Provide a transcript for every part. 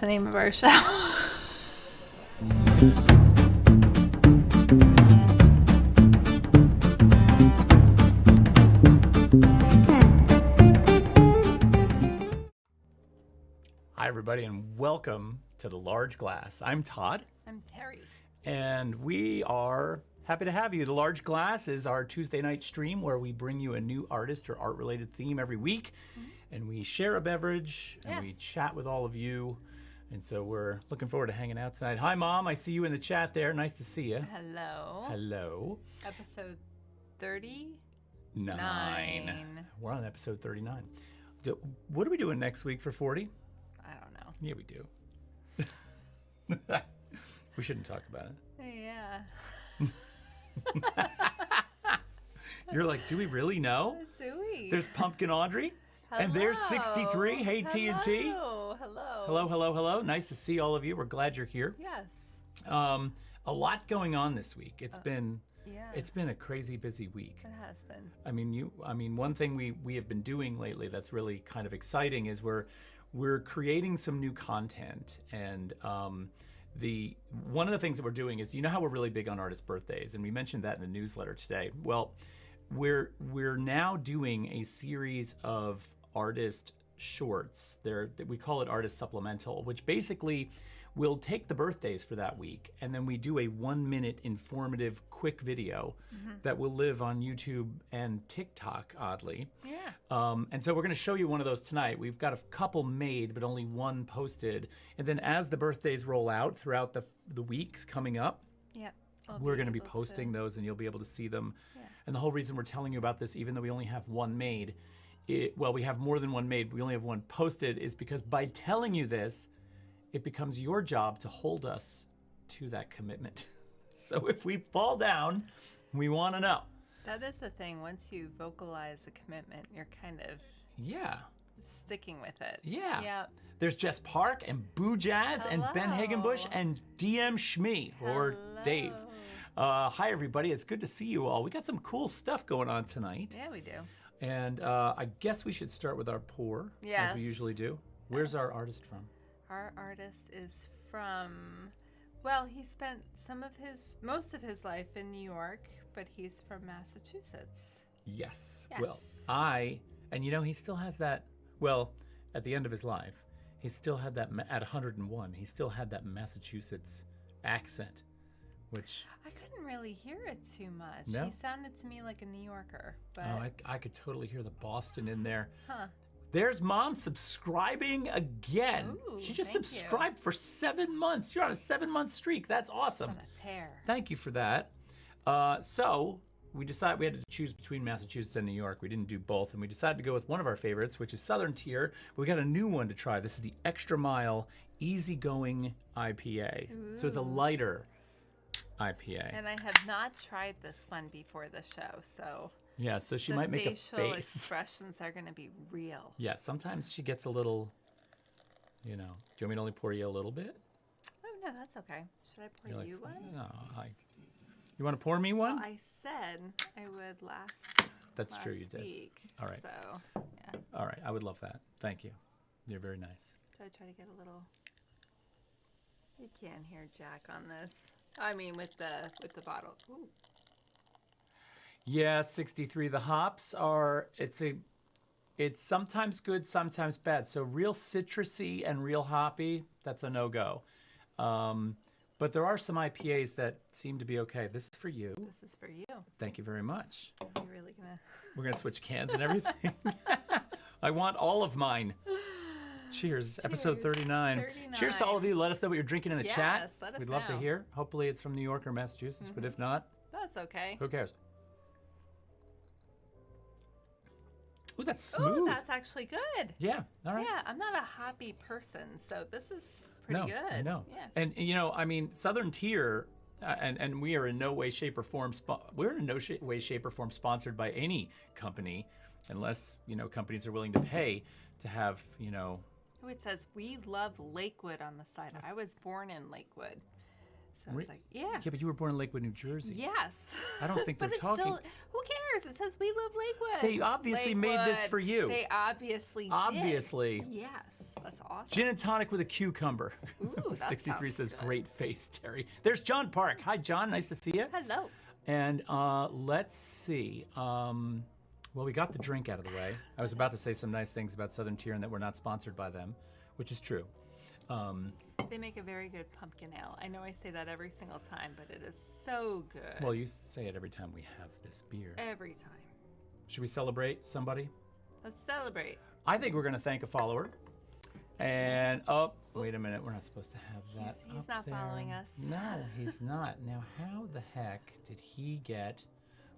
That's the name of our show. Hi, everybody, and welcome to The Large Glass. I'm Todd. I'm Terri. And we are happy to have you. The Large Glass is our Tuesday night stream where we bring you a new artist or art-related theme every week. And we share a beverage, and we chat with all of you. And so we're looking forward to hanging out tonight. Hi, Mom. I see you in the chat there. Nice to see you. Hello. Hello. Episode 39. We're on episode 39. What are we doing next week for 40? I don't know. Yeah, we do. We shouldn't talk about it. Yeah. You're like, do we really know? Do we? There's Pumpkin Audrey. Hello. And there's 63. Hey, Hello. TNT. Hello. Hello, hello, hello. Nice to see all of you. We're glad you're here. Yes. A lot going on this week. It's been a crazy busy week. It has been. I mean, one thing we have been doing lately that's really kind of exciting is we're creating some new content. And one of the things that we're doing is, you know how we're really big on artist birthdays, and we mentioned that in the newsletter today. Well, we're now doing a series of artist shorts. We call it Artist Supplemental, which basically we'll take the birthdays for that week, and then we do a 1-minute informative quick video that will live on YouTube and TikTok, oddly. Yeah. And so we're going to show you one of those tonight. We've got a couple made, but only one posted. And then as the birthdays roll out throughout the weeks coming up, we're going to be posting those, and you'll be able to see them. Yeah. And the whole reason we're telling you about this, even though we only have one made, we have more than one made, we only have one posted, is because by telling you this, it becomes your job to hold us to that commitment. So if we fall down, we want to know. That is the thing. Once you vocalize a commitment, you're kind of sticking with it. Yeah. Yeah. There's Jess Park and Boo Jazz and Ben Hagenbush and DM Schmee or Dave. Hi, everybody. It's good to see you all. We got some cool stuff going on tonight. Yeah, we do. And I guess we should start with our pour, as we usually do. Where's our artist from? Our artist is from, well, he spent most of his life in New York, but he's from Massachusetts. Yes. Well, and you know, he still has that, at the end of his life, he still had that, at 101, he still had that Massachusetts accent, which... I couldn't really hear it too much. No? He sounded to me like a New Yorker, but... Oh, I could totally hear the Boston in there. Huh. There's Mom subscribing again. Ooh, she just subscribed for 7 months. You're on a 7-month streak. That's awesome. Oh, that's hair. Thank you for that. So we decided we had to choose between Massachusetts and New York. We didn't do both, and we decided to go with one of our favorites, which is Southern Tier. We got a new one to try. This is the Extra Mile Easygoing IPA. Ooh. So it's a lighter IPA. And I have not tried this one before the show, so... Yeah, so she might make a face. The facial expressions are going to be real. Yeah, sometimes she gets a little, do you want me to only pour you a little bit? Oh, no, that's okay. Should I pour you one? No, you want to pour me one? Well, I said I would last true, you did. Week, all right. So, yeah. All right, I would love that. Thank you. You're very nice. Should I try to get a little... You can't hear Jack on this. I mean, with the bottle. Ooh. Yeah, 63. The hops are, it's sometimes good, sometimes bad. So real citrusy and real hoppy, that's a no-go. But there are some IPAs that seem to be okay. This is for you. This is for you. Thank you very much. You're really gonna... We're going to switch cans and everything. I want all of mine. Cheers. Episode 39. Cheers to all of you. Let us know what you're drinking in the chat. Let us We'd love to hear. Hopefully it's from New York or Massachusetts, but if not... That's okay. Who cares? Ooh, that's smooth. Ooh, that's actually good. Yeah, all right. Yeah, I'm not a hoppy person, so this is pretty good. I know. Yeah. And Southern Tier, and we are in no way, shape, or form. We're in no way, shape, or form sponsored by any company, unless companies are willing to pay to have Oh, it says we love Lakewood on the side. I was born in Lakewood, So I was like, yeah. Yeah, but you were born in Lakewood, New Jersey. Yes. I don't think they're but it's talking. still, who cares? It says we love Lakewood. They obviously made this for you. They obviously did. Obviously. Yes, that's awesome. Gin and tonic with a cucumber. Ooh, that 63 sounds says, good. great face, Terry. There's John Park. Hi, John. Nice to see you. Hello. And let's see. Well, we got the drink out of the way. I was about to say some nice things about Southern Tier and that we're not sponsored by them, which is true. They make a very good pumpkin ale. I know I say that every single time, but it is so good. Well, you say it every time we have this beer. Every time. Should we celebrate somebody? Let's celebrate. I think we're going to thank a follower. And, wait a minute. We're not supposed to have that. He's not there. following us. No, he's not. Now, how the heck did he get...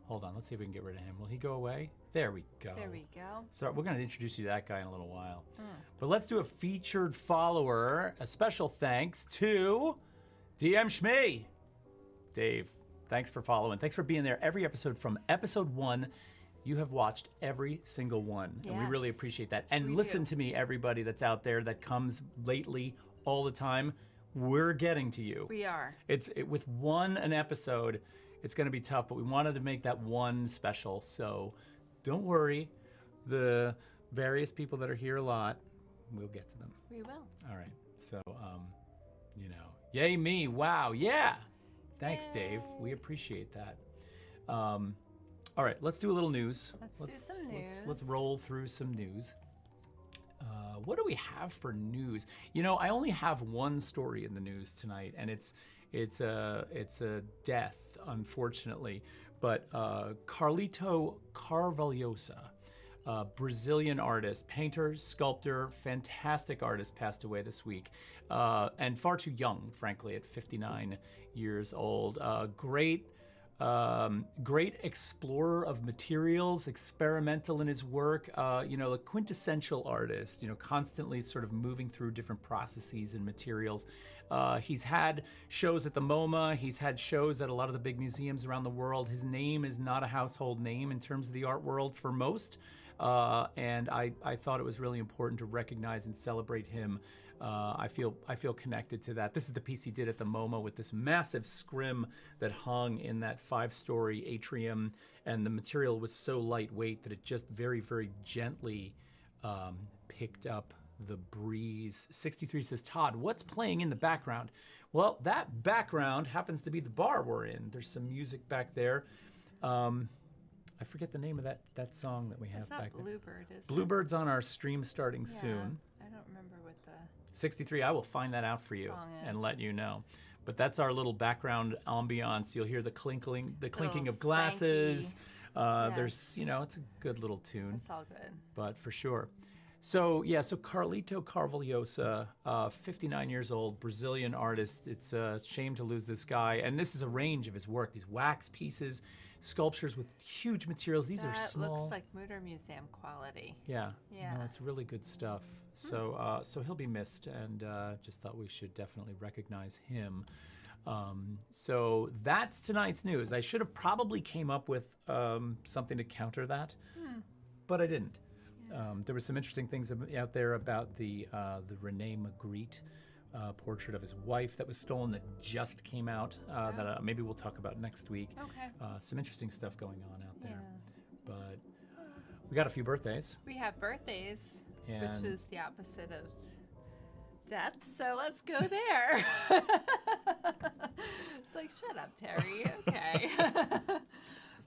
Hold on. Let's see if we can get rid of him. Will he go away? There we go. There we go. So we're going to introduce you to that guy in a little while. But let's do a featured follower. A special thanks to DM Schmee. Dave, thanks for following. Thanks for being there every episode from episode 1. You have watched every single one, and we really Yes. appreciate that. And We listen do. to me, everybody that's out there that comes lately all the time. We're getting to you. We are. With an episode, it's going to be tough, but we wanted to make that one special. So don't worry. The various people that are here a lot, we'll get to them. We will. All right. So, yay me. Wow. Yeah. Thanks, Dave. We appreciate that. All right. Let's do a little news. Let's do some news. Let's roll through some news. What do we have for news? I only have one story in the news tonight, and it's a death, unfortunately. But Carlito Carvalhosa, Brazilian artist, painter, sculptor, fantastic artist, passed away this week, and far too young, frankly, at 59 years old. Great explorer of materials, experimental in his work, a quintessential artist, constantly sort of moving through different processes and materials. He's had shows at the MoMA. He's had shows at a lot of the big museums around the world. His name is not a household name in terms of the art world for most. And I thought it was really important to recognize and celebrate him. I feel connected to that. This is the piece he did at the MoMA with this massive scrim that hung in that 5-story atrium, and the material was so lightweight that it just very, very gently picked up the breeze. 63 says, Todd, what's playing in the background? Well, that background happens to be the bar we're in. There's some music back there. I forget the name of that song that we have back there. Bluebird, is it? Bluebird's on our stream starting soon. I don't remember what the 63, I will find that out for you and let you know. But that's our little background ambiance. You'll hear the clinking of glasses. There's, it's a good little tune. It's all good. But for sure. So Carlito Carvalhosa, 59 years old, Brazilian artist. It's a shame to lose this guy. And this is a range of his work. These wax pieces, sculptures with huge materials. These are small. That looks like Mutter Museum quality. Yeah. No, it's really good stuff. So he'll be missed, and just thought we should definitely recognize him. So that's tonight's news. I should have probably came up with something to counter that, but I didn't. There were some interesting things out there about the Rene Magritte portrait of his wife that was stolen that just came out that maybe we'll talk about next week. Okay. Some interesting stuff going on out there. But we got a few birthdays. We have birthdays, which And- is the opposite of death. So let's go there. It's like, shut up, Terry. Okay.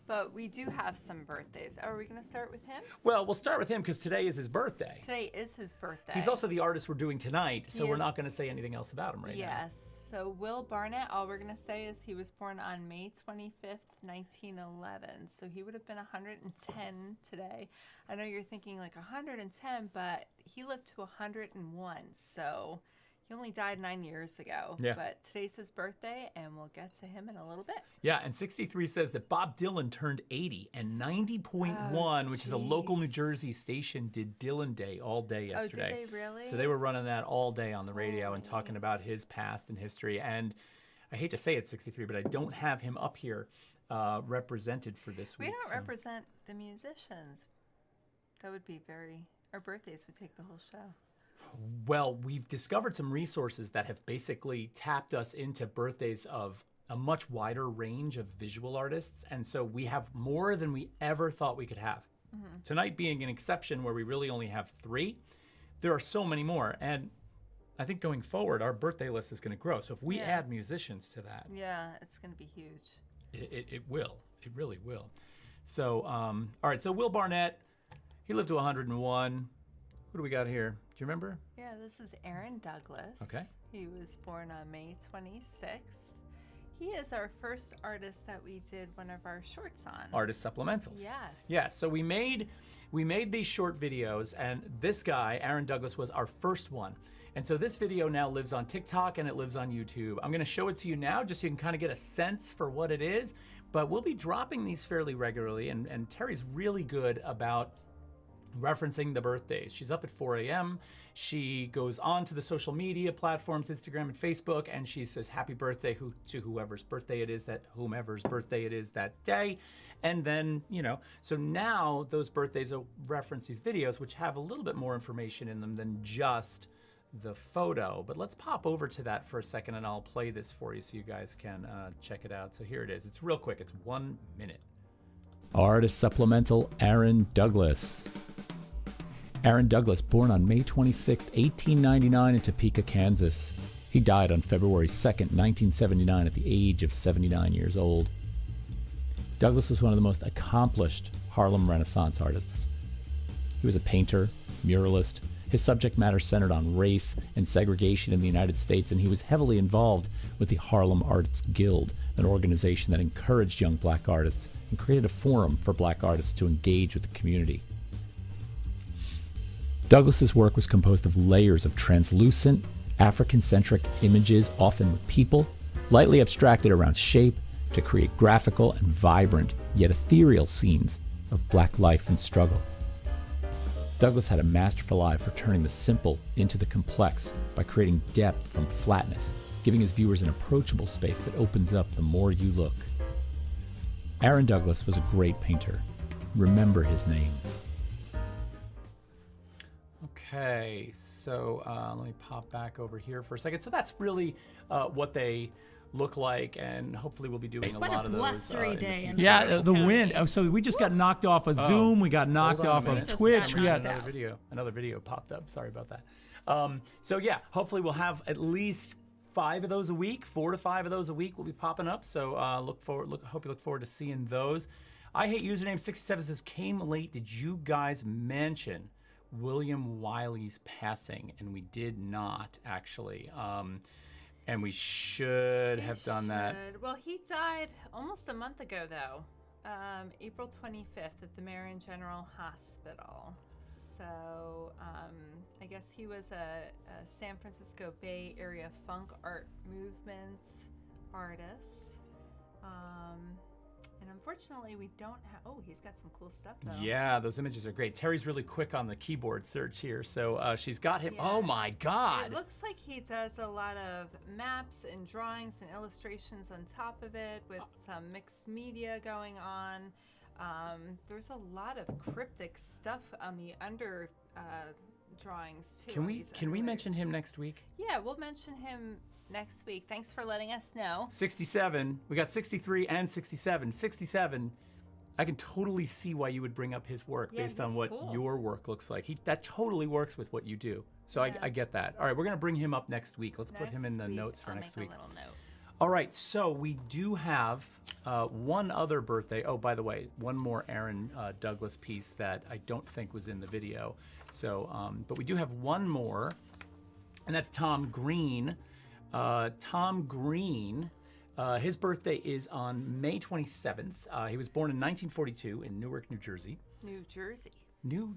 But we do have some birthdays. Are we going to start with him? Well, we'll start with him because today is his birthday. Today is his birthday. He's also the artist we're doing tonight, so He we're is- not going to say anything else about him right now. Yes. So Will Barnet, all we're going to say is he was born on May 25th, 1911. So he would have been 110 today. I know you're thinking like 110, but he lived to 101. So he only died 9 years ago. Yeah. But today's his birthday, and we'll get to him in a little bit. Yeah, and 63 says that Bob Dylan turned 80, and 90.1, which is a local New jeez. Jersey station, did Dylan Day all day yesterday. Oh, did they really? So they were running that all day on the radio and talking about his past and history. And I hate to say it, 63, but I don't have him up here represented for this We week. don't so- represent the musicians. That would be our birthdays would take the whole show. Well, we've discovered some resources that have basically tapped us into birthdays of a much wider range of visual artists. And so we have more than we ever thought we could have. Tonight being an exception where we really only have 3, there are so many more. And I think going forward, our birthday list is going to grow. So if we add musicians to that, it's going to be huge. it will. It really will. So, all right. So Will Barnet, he lived to 101. What do we got here? Do you remember? Yeah, this is Aaron Douglas. Okay. He was born on May 26th. He is our first artist that we did one of our shorts on. Artist supplementals. Yes. Yes. So we made these short videos, and this guy, Aaron Douglas, was our first one. And so this video now lives on TikTok and it lives on YouTube. I'm going to show it to you now just so you can kind of get a sense for what it is. But we'll be dropping these fairly regularly, and Terri's really good about referencing the birthdays. She's up at 4 a.m. She goes on to the social media platforms, Instagram and Facebook, and she says happy birthday to whomever's birthday it is that day. And then, so now those birthdays will reference these videos, which have a little bit more information in them than just the photo. But let's pop over to that for a second and I'll play this for you so you guys can check it out. So here it is. It's real quick. It's 1 minute. Artist supplemental, Aaron Douglas. Aaron Douglas, born on May 26, 1899 in Topeka, Kansas. He died on February 2nd, 1979 at the age of 79 years old. Douglas was one of the most accomplished Harlem Renaissance artists. He was a painter, muralist. His subject matter centered on race and segregation in the United States, and he was heavily involved with the Harlem Artists Guild, an organization that encouraged young black artists and created a forum for black artists to engage with the community. Douglas's work was composed of layers of translucent, African-centric images, often with people, lightly abstracted around shape to create graphical and vibrant, yet ethereal scenes of black life and struggle. Douglas had a masterful eye for turning the simple into the complex by creating depth from flatness, giving his viewers an approachable space that opens up the more you look. Aaron Douglas was a great painter. Remember his name. Okay, so let me pop back over here for a second. So that's really what they look like, and hopefully we'll be doing a lot of those. Blustery day. Yeah, the wind. Oh, so we just got knocked off of Zoom. We got knocked off of Twitch. We got another video popped up. Sorry about that. So yeah, hopefully we'll have at least 5 of those a week. 4 to 5 of those a week will be popping up. So hope you look forward to seeing those. I Hate Username 67 says, came late. Did you guys mention William Wiley's passing? And we did not, actually. And we should have done that. Well, he died almost a month ago, though. April 25th at the Marion General Hospital. So I guess he was a San Francisco Bay Area funk art movement artist. And unfortunately, we don't have... Oh, he's got some cool stuff, though. Yeah, those images are great. Terri's really quick on the keyboard search here. So she's got him... Yeah. Oh, my God. It looks like he does a lot of maps and drawings and illustrations on top of it with some mixed media going on. There's a lot of cryptic stuff on the under drawings, too. Can we mention him next week? Yeah, we'll mention him next week. Thanks for letting us know. 67. We got 63 and 67. 67. I can totally see why you would bring up his work based on what your work looks like. That totally works with what you do. So yeah. I get that. All right, we're going to bring him up next week. Let's put him in the notes for next week. I'll make a little note. All right, so we do have one other birthday. Oh, by the way, one more Aaron Douglas piece that I don't think was in the video. So, but we do have one more, and that's Tom Green. Tom Green, his birthday is on May 27th. He was born in 1942 in Newark, New Jersey. New Jersey. New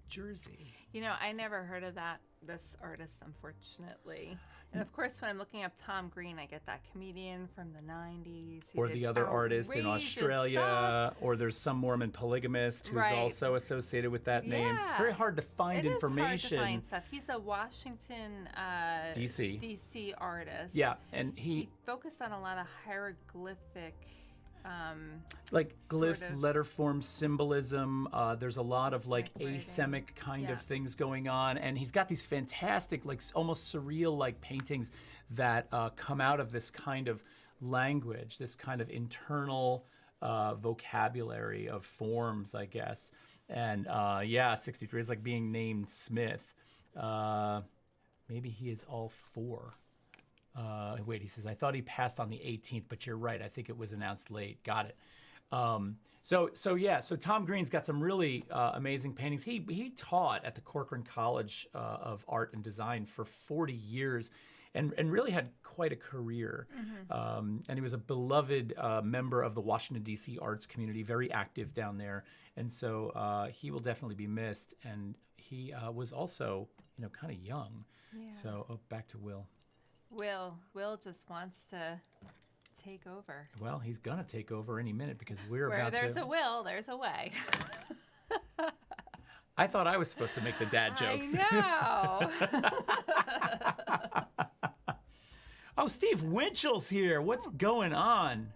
Jersey. You know, I never heard of this artist, unfortunately. And of course, when I'm looking up Tom Green, I get that comedian from the 90s. Or the other artist in Australia. Or there's some Mormon polygamist who's also associated with that name. So it's very hard to find information. It is hard to find stuff. He's a Washington, D.C. artist. Yeah, and he focused on a lot of hieroglyphic like glyph, sort of letter form symbolism. There's a lot of like writing. asemic kind Yeah. of things going on, and he's got these fantastic, like almost surreal like paintings that come out of this kind of language, this kind of internal vocabulary of forms, I guess. And 63 is like being named Smith. Maybe he is all four. Wait, he says, I thought he passed on the 18th, but you're right. I think it was announced late. Got it. So Tom Green's got some really amazing paintings. He taught at the Corcoran College of Art and Design for 40 years and really had quite a career. And he was a beloved member of the Washington, D.C. arts community, very active down there. And so he will definitely be missed. And he was also, kind of young. Yeah. So back to Will. Will just wants to take over. Well, he's gonna take over any minute because we're Where about there's to. a will, there's a way. I thought I was supposed to make the dad jokes. I know. Oh, Steve Winchell's here. What's going on?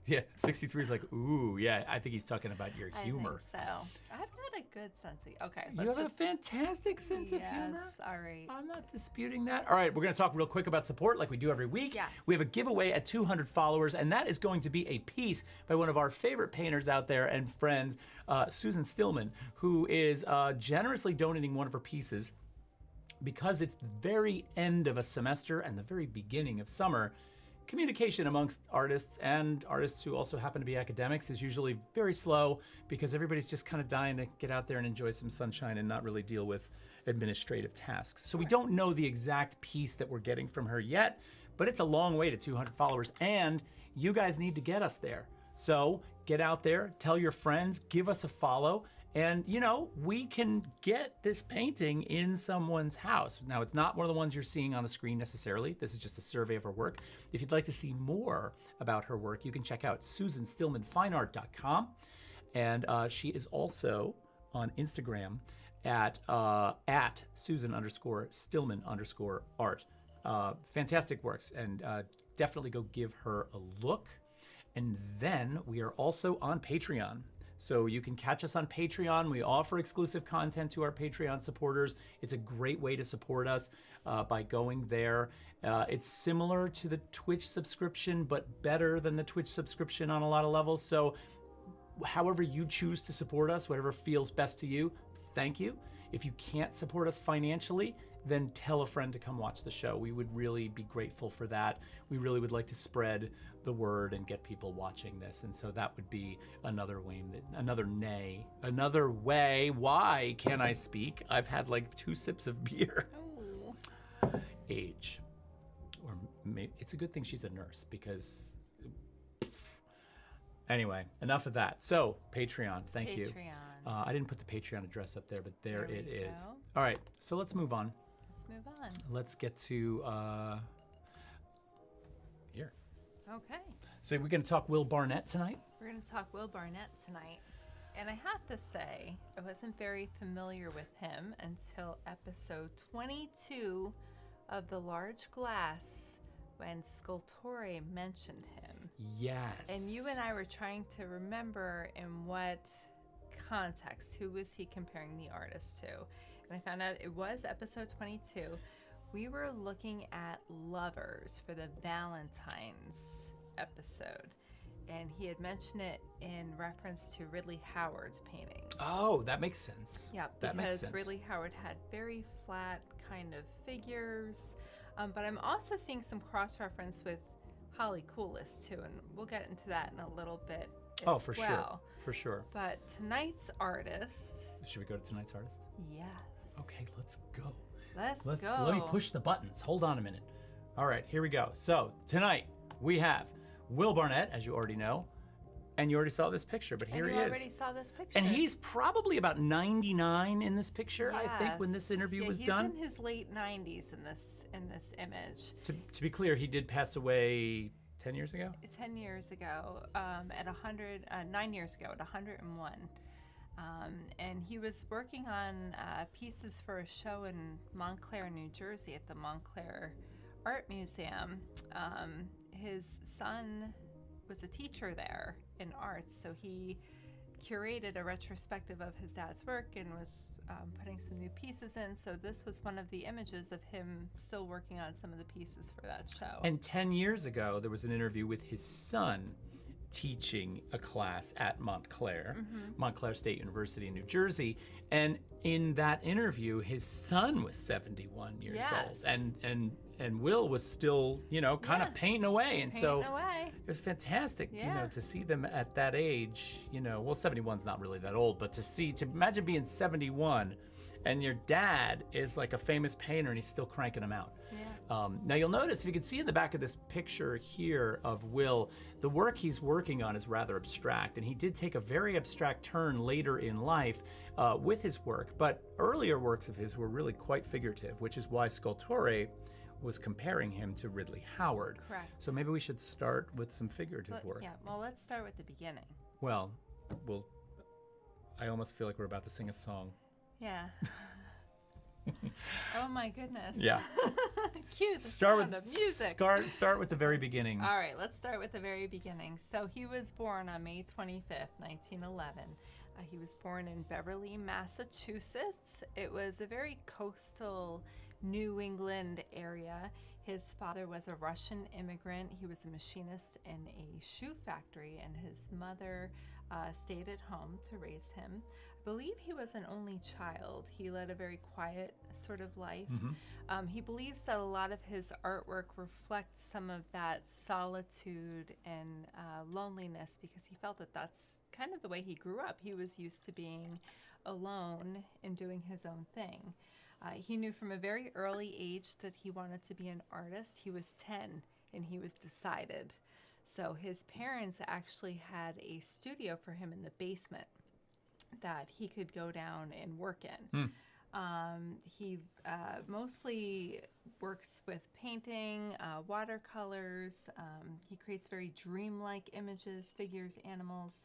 Yeah, 63 is like, ooh, yeah. I think he's talking about your humor. I think so. I've got a good sense of. Okay, You have a fantastic sense of humor. Yes, all right. I'm not disputing that. All right, we're going to talk real quick about support like we do every week. Yes. We have a giveaway at 200 followers, and that is going to be a piece by one of our favorite painters out there and friends, Susan Stillman, who is generously donating one of her pieces because it's the very end of a semester and the very beginning of summer. Communication amongst artists and artists who also happen to be academics is usually very slow because everybody's just kind of dying to get out there and enjoy some sunshine and not really deal with administrative tasks. So we don't know the exact piece that we're getting from her yet, but it's a long way to 200 followers, and you guys need to get us there. So get out there, tell your friends, give us a follow, and we can get this painting in someone's house. Now, it's not one of the ones you're seeing on the screen necessarily. This is just a survey of her work. If you'd like to see more about her work, you can check out susanstillmanfineart.com. And she is also on Instagram at Susan_Stillman_art. Fantastic works, and definitely go give her a look. And then we are also on Patreon. So you can catch us on Patreon. We offer exclusive content to our Patreon supporters. It's a great way to support us by going there. It's similar to the Twitch subscription, but better than the Twitch subscription on a lot of levels. So however you choose to support us, whatever feels best to you, thank you. If you can't support us financially, then tell a friend to come watch the show. We would really be grateful for that. We really would like to spread the word and get people watching this. And so that would be another way. Why can I speak? I've had like 2 sips of beer. Ooh. Age. Or maybe it's a good thing she's a nurse because anyway, enough of that. So Patreon, thank you. I didn't put the Patreon address up there, but there it is. Go. All right, so let's move on. Let's move on. Let's get to here. Okay. So we're going to talk Will Barnet tonight? We're going to talk Will Barnet tonight. And I have to say, I wasn't very familiar with him until episode 22 of The Large Glass when Scultore mentioned him. Yes. And you and I were trying to remember in what context, who was he comparing the artist to? And I found out it was episode 22. We were looking at lovers for the Valentine's episode. And he had mentioned it in reference to Ridley Howard's paintings. Oh, that makes sense. Yeah, that makes because sense. Ridley Howard had very flat kind of figures. But I'm also seeing some cross-reference with Holly Coolest too, and we'll get into that in a little bit as Oh, for well. sure. For sure. But tonight's artist... Should we go to tonight's artist? Yes. Okay, let's go. Let's go. Let me push the buttons. Hold on a minute. All right, here we go. So tonight we have Will Barnet, as you already know, and you already saw this picture, but here he is. You already saw this picture. And he's probably about 99 in this picture, I think, when this interview was done. He's in his late 90s in this image. To be clear, he did pass away 10 years ago? 10 years ago, at 9 years ago, at 101. And he was working on pieces for a show in Montclair, New Jersey, at the Montclair Art Museum. His son was a teacher there in arts, so he curated a retrospective of his dad's work and was putting some new pieces in. So this was one of the images of him still working on some of the pieces for that show. And 10 years ago, there was an interview with his son teaching a class at Montclair, Montclair State University in New Jersey. And in that interview, his son was 71 years old. And Will was still, kind of painting away. And so it was fantastic, to see them at that age, well, 71's not really that old, but to imagine being 71 and your dad is like a famous painter and he's still cranking them out. Now you'll notice, if you can see in the back of this picture here of Will, the work he's working on is rather abstract, and he did take a very abstract turn later in life with his work, but earlier works of his were really quite figurative, which is why Sculptore was comparing him to Ridley Howard. Correct. So maybe we should start with some figurative work. Yeah, well, let's start with the beginning. Well, I almost feel like we're about to sing a song. Yeah. Oh my goodness. Yeah. Cue the Start sound of music. Start with the very beginning. All right, let's start with the very beginning. So he was born on May 25th, 1911. He was born in Beverly, Massachusetts. It was a very coastal New England area. His father was a Russian immigrant. He was a machinist in a shoe factory, and his mother stayed at home to raise him. I believe he was an only child. He led a very quiet sort of life. He believes that a lot of his artwork reflects some of that solitude and loneliness, because he felt that that's kind of the way he grew up. He was used to being alone and doing his own thing. He knew from a very early age that he wanted to be an artist. He was 10 and he was decided. So his parents actually had a studio for him in the basement that he could go down and work in. He mostly works with painting, watercolors. He creates very dreamlike images, figures, animals.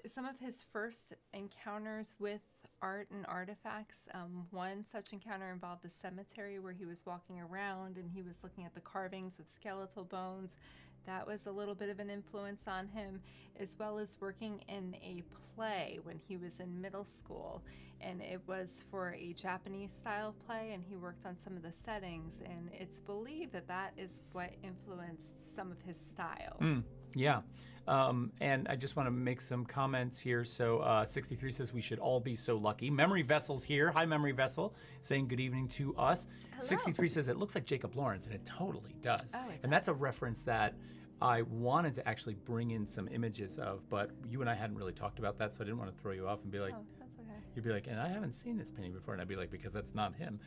Some of his first encounters with art and artifacts, one such encounter involved a cemetery where he was walking around and he was looking at the carvings of skeletal bones. That was a little bit of an influence on him, as well as working in a play when he was in middle school. And it was for a Japanese style play, and he worked on some of the settings, and it's believed that that is what influenced some of his style. Yeah. And I just want to make some comments here. So 63 says we should all be so lucky. Memory Vessel's here. Hi, Memory Vessel, saying good evening to us. Hello. 63 says it looks like Jacob Lawrence, and it totally does. Oh, it and that's a reference that I wanted to actually bring in some images of, but you and I hadn't really talked about that, so I didn't want to throw you off and be like, Oh, that's okay. you'd be like, and I haven't seen this painting before. And I'd be like, because that's not him.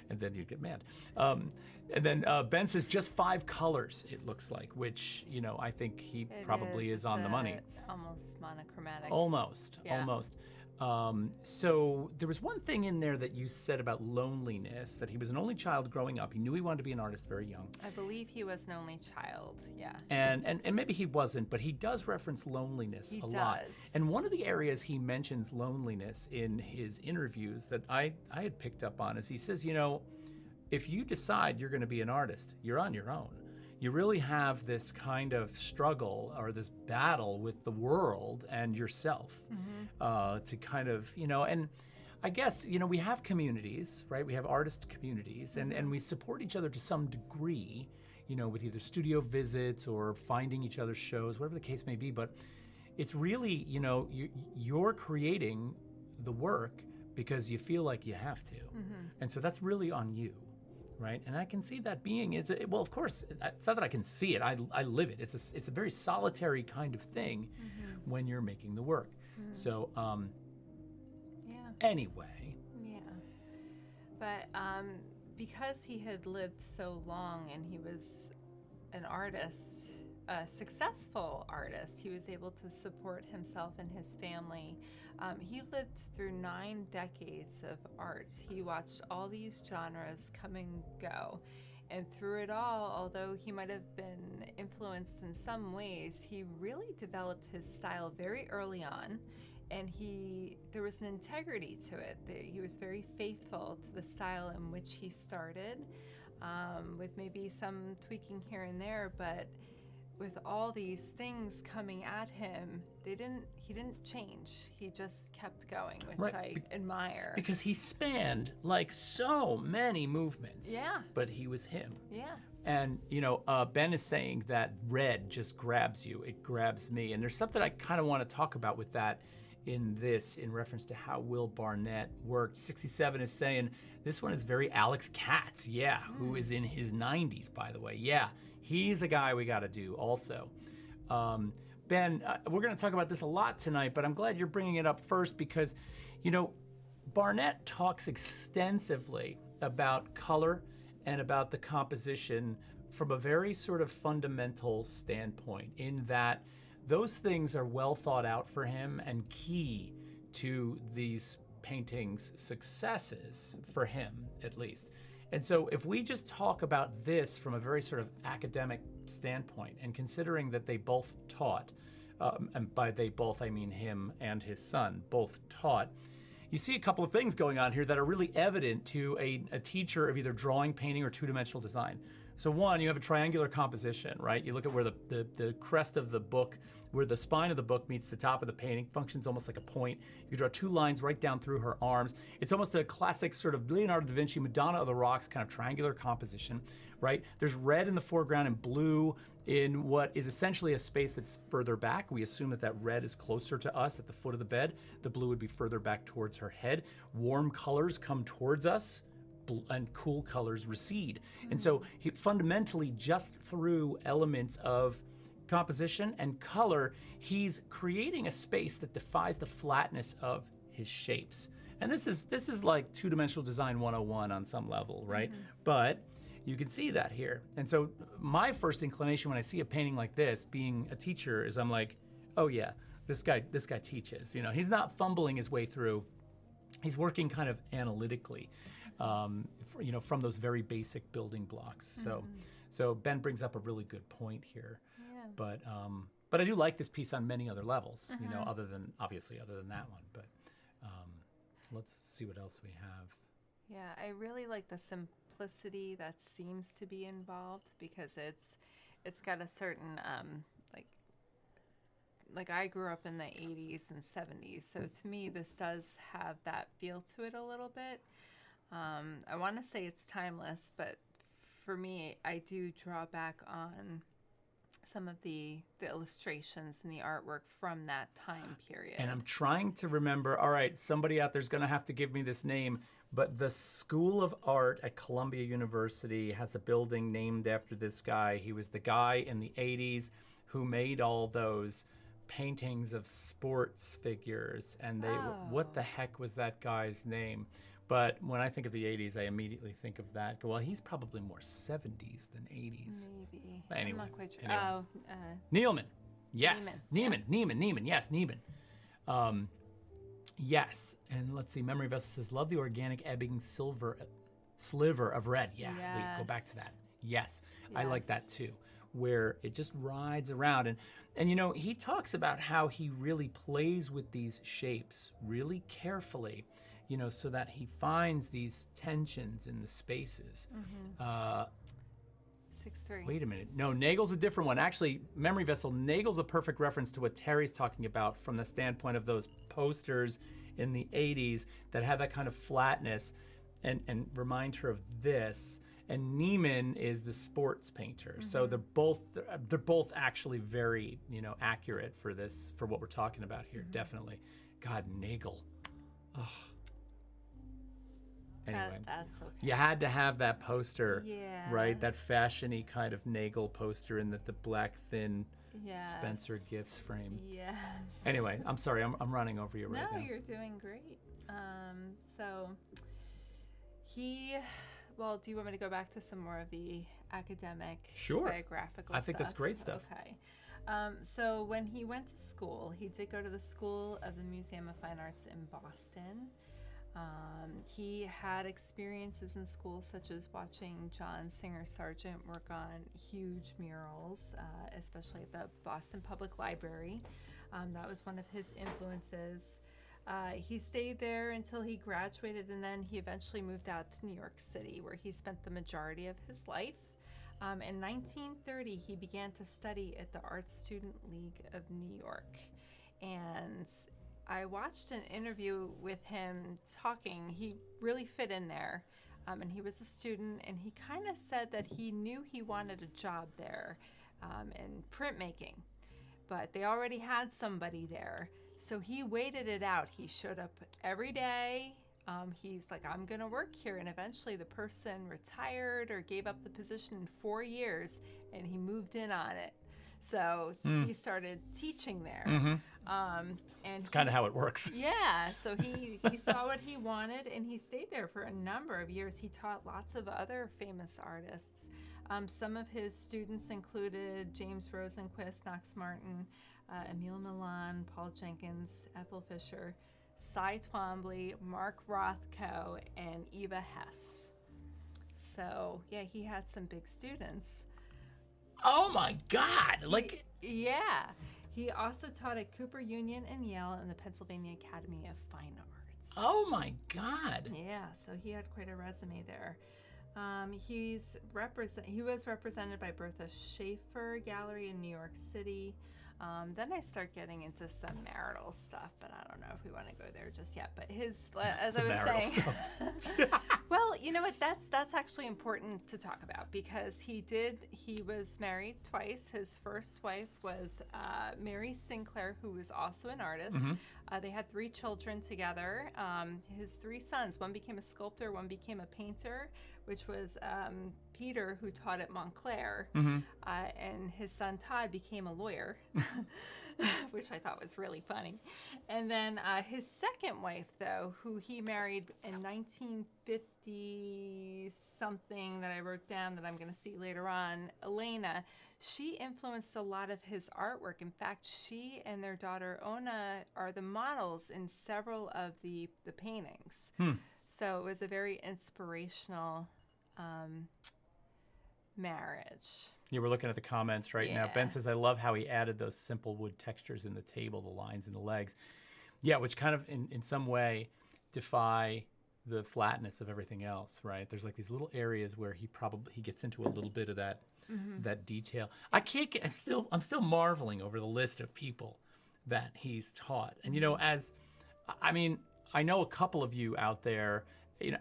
And then you'd get mad. And then Ben says just 5 colors, it looks like, which, I think he probably is on the money. Almost monochromatic. Almost. So there was one thing in there that you said about loneliness, that he was an only child growing up. He knew he wanted to be an artist very young. I believe he was an only child, yeah. And maybe he wasn't, but he does reference loneliness a lot. And one of the areas he mentions loneliness in his interviews that I had picked up on is he says, if you decide you're going to be an artist, you're on your own. You really have this kind of struggle or this battle with the world and yourself to kind of, and I guess, we have communities, right? We have artist communities and we support each other to some degree, with either studio visits or finding each other's shows, whatever the case may be. But it's really, you're creating the work because you feel like you have to. And so that's really on you. Right, and I can see that being well. Of course, it's not that I can see it. I live it. It's a very solitary kind of thing when you're making the work. So, Anyway. Yeah, but because he had lived so long and he was an artist, a successful artist, he was able to support himself and his family. He lived through 9 decades of art. He watched all these genres come and go. And through it all, although he might have been influenced in some ways, he really developed his style very early on. And there was an integrity to it. He was very faithful to the style in which he started. with maybe some tweaking here and there, but with all these things coming at him, he didn't change. He just kept going, which I admire. Because he spanned like so many movements. Yeah. But he was him. Yeah. And, Ben is saying that red just grabs you. It grabs me. And there's something I kind of want to talk about with that in reference to how Will Barnet worked. 67 is saying, this one is very Alex Katz. Yeah, who is in his 90s, by the way. Yeah, he's a guy we got to do also. Ben, we're going to talk about this a lot tonight, but I'm glad you're bringing it up first because, Barnet talks extensively about color and about the composition from a very sort of fundamental standpoint, in that those things are well thought out for him and key to these paintings' successes, for him at least. And so if we just talk about this from a very sort of academic standpoint, and considering that they both taught, and by they both I mean him and his son, both taught, you see a couple of things going on here that are really evident to a teacher of either drawing, painting, or two-dimensional design. So one, you have a triangular composition, right? You look at where the crest of the book, where the spine of the book meets the top of the painting, functions almost like a point. You draw two lines right down through her arms. It's almost a classic sort of Leonardo da Vinci, Madonna of the Rocks kind of triangular composition, right? There's red in the foreground and blue in what is essentially a space that's further back. We assume that red is closer to us at the foot of the bed. The blue would be further back towards her head. Warm colors come towards us, and cool colors recede. And so he fundamentally, just through elements of composition and color, he's creating a space that defies the flatness of his shapes. And this is like two-dimensional design 101 on some level, right? But you can see that here. And so my first inclination when I see a painting like this, being a teacher, is I'm like, oh yeah, this guy teaches. He's not fumbling his way through. He's working kind of analytically, from those very basic building blocks. So Ben brings up a really good point here. Yeah. But I do like this piece on many other levels, other than that one. But let's see what else we have. Yeah, I really like the simplicity that seems to be involved, because it's got a certain like I grew up in the 80s and 70s, so to me this does have that feel to it a little bit. I want to say it's timeless, but for me, I do draw back on some of the illustrations and the artwork from that time period. And I'm trying to remember, all right, somebody out there's going to have to give me this name, but the School of Art at Columbia University has a building named after this guy. He was the guy in the 80s who made all those paintings of sports figures, and what the heck was that guy's name? But when I think of the 80s, I immediately think of that. Well, he's probably more 70s than 80s. Maybe. But anyway, I'm not quite sure. Anyway. Neilman. Yes. Neiman. Yes, Neiman. Yes. And let's see. Memory Vessel says, love the organic ebbing sliver of red. Yeah. Yes. Wait, go back to that. Yes. I like that too, where it just rides around. And he talks about how he really plays with these shapes really carefully, so that he finds these tensions in the spaces. 6-3. Wait a minute. No, Nagel's a different one. Actually, Memory Vessel, Nagel's a perfect reference to what Terri's talking about from the standpoint of those posters in the 80s that have that kind of flatness and remind her of this. And Neiman is the sports painter. So they're both actually very, accurate for what we're talking about here. Definitely. God, Nagel. Ugh. Anyway, that's okay. You had to have that poster, Yeah. right? That fashion-y kind of Nagel poster in the black, thin Yes. Spencer Gifts frame. Yes. Anyway, I'm sorry, I'm running over you right now. No, you're doing great. So well, do you want me to go back to some more of the academic, Sure. biographical I think that's great stuff. Okay. So when he went to school, he did go to the School of the Museum of Fine Arts in Boston. He had experiences in school such as watching John Singer Sargent work on huge murals, especially at the Boston Public Library. That was one of his influences. He stayed there until he graduated, and then he eventually moved out to New York City, where he spent the majority of his life. In 1930, he began to study at the Art Student League of New York. And I watched an interview with him talking. He really fit in there. And he was a student, and he kind of said that he knew he wanted a job there in printmaking. But they already had somebody there. So he waited it out. He showed up every day. He's like, I'm going to work here. And eventually the person retired or gave up the position in 4 years, and he moved in on it. So he started teaching there. And It's kind of how it works. yeah, so he saw what he wanted, and he stayed there for a number of years. He taught lots of other famous artists. Some of his students included James Rosenquist, Knox Martin, Emile Milan, Paul Jenkins, Ethel Fisher, Cy Twombly, Mark Rothko, and Eva Hess. So, yeah, he had some big students. Oh my God! Like, Yeah. He also taught at Cooper Union and Yale and the Pennsylvania Academy of Fine Arts. oh my God! Yeah, so he had quite a resume there. He was represented by Bertha Schaefer Gallery in New York City. Then I start getting into some marital stuff, but I don't know if we want to go there just yet. But his, as I was Marital saying, stuff. well, you know what? That's actually important to talk about, because he was married twice. His first wife was Mary Sinclair, who was also an artist. They had 3 children together. His 3 sons, one became a sculptor, one became a painter, which was Peter, who taught at Montclair, and his son Todd became a lawyer, which I thought was really funny. And then his second wife, though, who he married in 1950 something that I wrote down that I'm going to see later on, Elena, she influenced a lot of his artwork. In fact, she and their daughter Ona are the models in several of the paintings. So it was a very inspirational marriage. Yeah, we're looking at the comments right now. Ben says, I love how he added those simple wood textures in the table, the lines and the legs. Yeah, which kind of in some way defy the flatness of everything else, right? There's like these little areas where he gets into a little bit of that that detail. I'm still marveling over the list of people that he's taught. And I know a couple of you out there,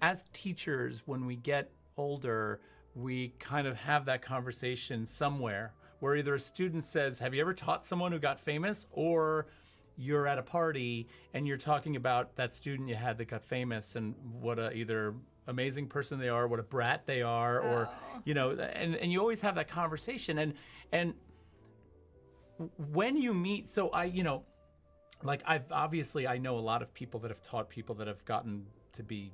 as teachers, when we get older, we kind of have that conversation somewhere where either a student says, have you ever taught someone who got famous? Or you're at a party and you're talking about that student you had that got famous and what a either amazing person they are, what a brat they are, or, and you always have that conversation. And when you meet, so I know a lot of people that have taught people that have gotten to be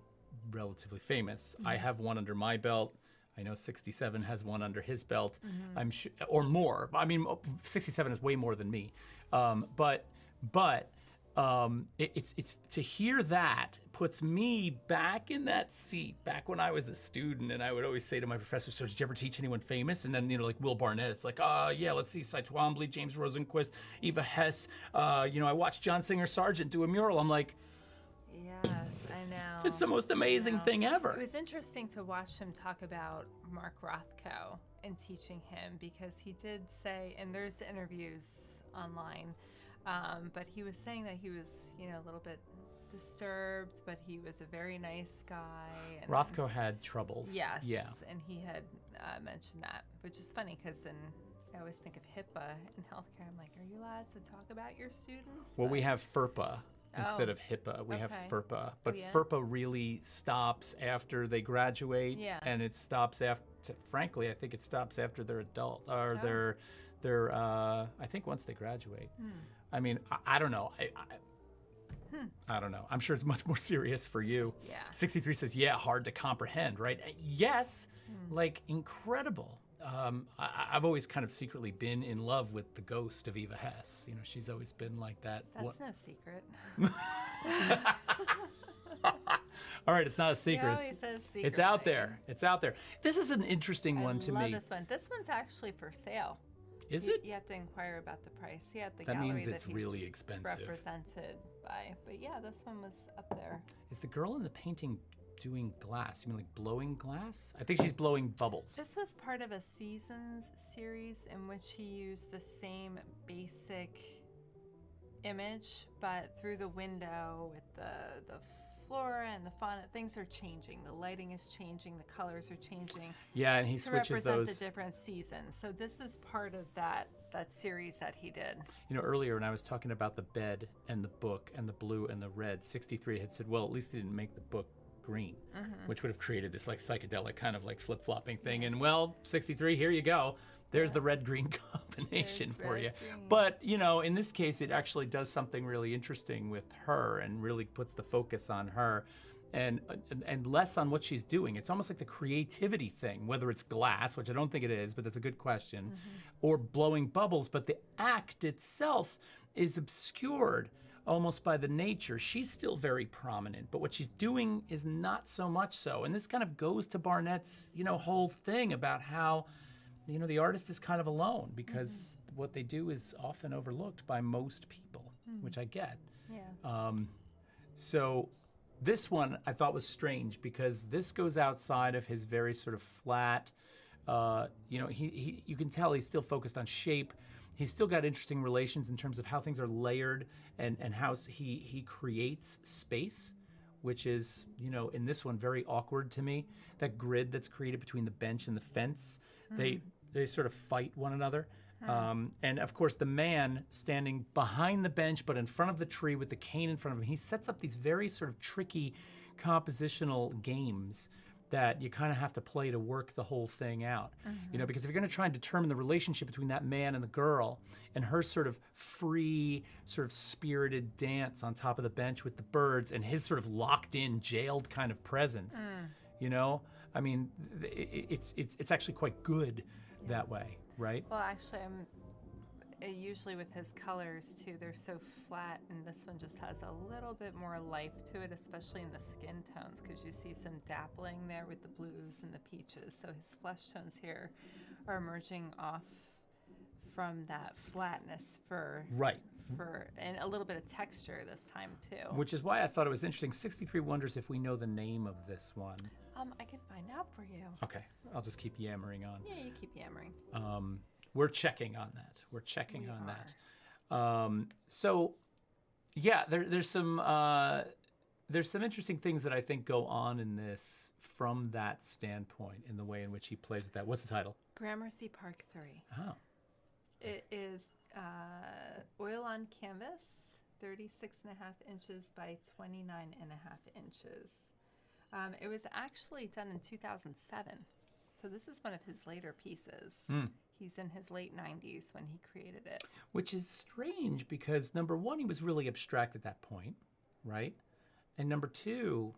relatively famous. I have one under my belt. I know 67 has one under his belt. I'm sure, or more. I mean, 67 is way more than me. It's to hear that puts me back in that seat, back when I was a student, and I would always say to my professor, so did you ever teach anyone famous? And then, like Will Barnet, it's like, yeah, let's see, Cy Twombly, James Rosenquist, Eva Hess. I watched John Singer Sargent do a mural. I'm like, yes, I know. It's the most amazing thing ever. It was interesting to watch him talk about Mark Rothko and teaching him, because he did say, and there's interviews online, but he was saying that he was, a little bit disturbed, but he was a very nice guy. And Rothko had troubles. Yes. Yeah. And he had mentioned that, which is funny because I always think of HIPAA in healthcare. I'm like, are you allowed to talk about your students? Well, we have FERPA instead of HIPAA. We have FERPA. But FERPA really stops after they graduate. Yeah. And it stops after, frankly, I think it stops after they're adult, or they're I think once they graduate. I mean, I don't know. I don't know. I'm sure it's much more serious for you. Yeah. 63 says, yeah, hard to comprehend, right? Yes, like incredible. I've always kind of secretly been in love with the ghost of Eva Hess. She's always been like that. That's no secret. All right, it's not a secret. He always says secret. It's out there. It's out there. This is an interesting one to me. I love this one. This one's actually for sale. Is it? You have to inquire about the price. Yeah, at the That gallery means that it's he's really expensive. represented by. But yeah, this one was up there. Is the girl in the painting doing glass? You mean like blowing glass? I think she's blowing bubbles. This was part of a Seasons series in which he used the same basic image, but through the window with the flora and the fauna, things are changing. The lighting is changing. The colors are changing. Yeah, and he to switches represent those. the different seasons. So this is part of that series that he did. You know, earlier when I was talking about the bed and the book and the blue and the red, 63 had said, well, at least he didn't make the book green, which would have created this like psychedelic kind of like flip-flopping thing. And well, 63, here you go. There's the red-green combination for you. But, you know, in this case, it actually does something really interesting with her and really puts the focus on her and less on what she's doing. It's almost like the creativity thing, whether it's glass, which I don't think it is, but that's a good question, or blowing bubbles. But the act itself is obscured almost by the nature. She's still very prominent, but what she's doing is not so much so. And this kind of goes to Barnet's, you know, whole thing about how, you know, the artist is kind of alone because what they do is often overlooked by most people, which I get. Yeah. So this one I thought was strange because this goes outside of his very sort of flat, you know, he you can tell he's still focused on shape. He's still got interesting relations in terms of how things are layered and how he creates space, which is, you know, in this one very awkward to me. That grid that's created between the bench and the fence, they sort of fight one another. And of course, the man standing behind the bench but in front of the tree with the cane in front of him, he sets up these very sort of tricky compositional games that you kind of have to play to work the whole thing out. You know, because if you're going to try and determine the relationship between that man and the girl and her sort of free, sort of spirited dance on top of the bench with the birds and his sort of locked in, jailed kind of presence, you know, I mean, it's actually quite good that way, right? Well, actually, usually with his colors too, they're so flat, and this one just has a little bit more life to it, especially in the skin tones, because you see some dappling there with the blues and the peaches. So his flesh tones here are emerging off from that flatness and a little bit of texture this time too. Which is why I thought it was interesting. 63 wonders if we know the name of this one. I can find out for you. Okay, I'll just keep yammering on. Yeah, you keep yammering. We're checking on that. We're checking on that. So, yeah, there's some interesting things that I think go on in this from that standpoint in the way in which he plays with that. What's the title? Gramercy Park 3. Oh. It is oil on canvas, 36.5 inches by 29.5 inches. It was actually done in 2007. So this is one of his later pieces. He's in his late 90s when he created it. Which is strange because, number one, he was really abstract at that point, right? And number two,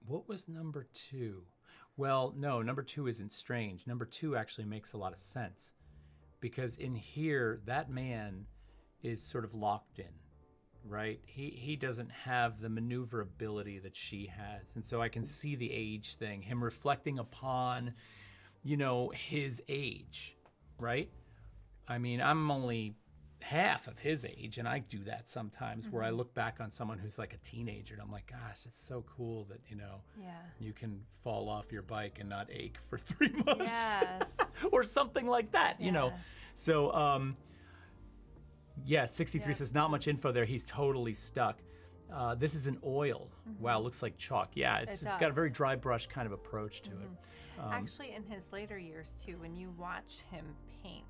what was number two? Well, no, number two isn't strange. Number two actually makes a lot of sense because in here, that man is sort of locked in, right? He doesn't have the maneuverability that she has. And so I can see the age thing, him reflecting upon, you know, his age, right? I mean, I'm only half of his age, and I do that sometimes where I look back on someone who's like a teenager, and I'm like, gosh, it's so cool that, you know, you can fall off your bike and not ache for 3 months. Yes. Or something like that, you know. So, yeah, 63 says not much info there. He's totally stuck. This is an oil. Wow, looks like chalk. Yeah, it's got a very dry brush kind of approach to it. Actually, in his later years, too, when you watch him paint,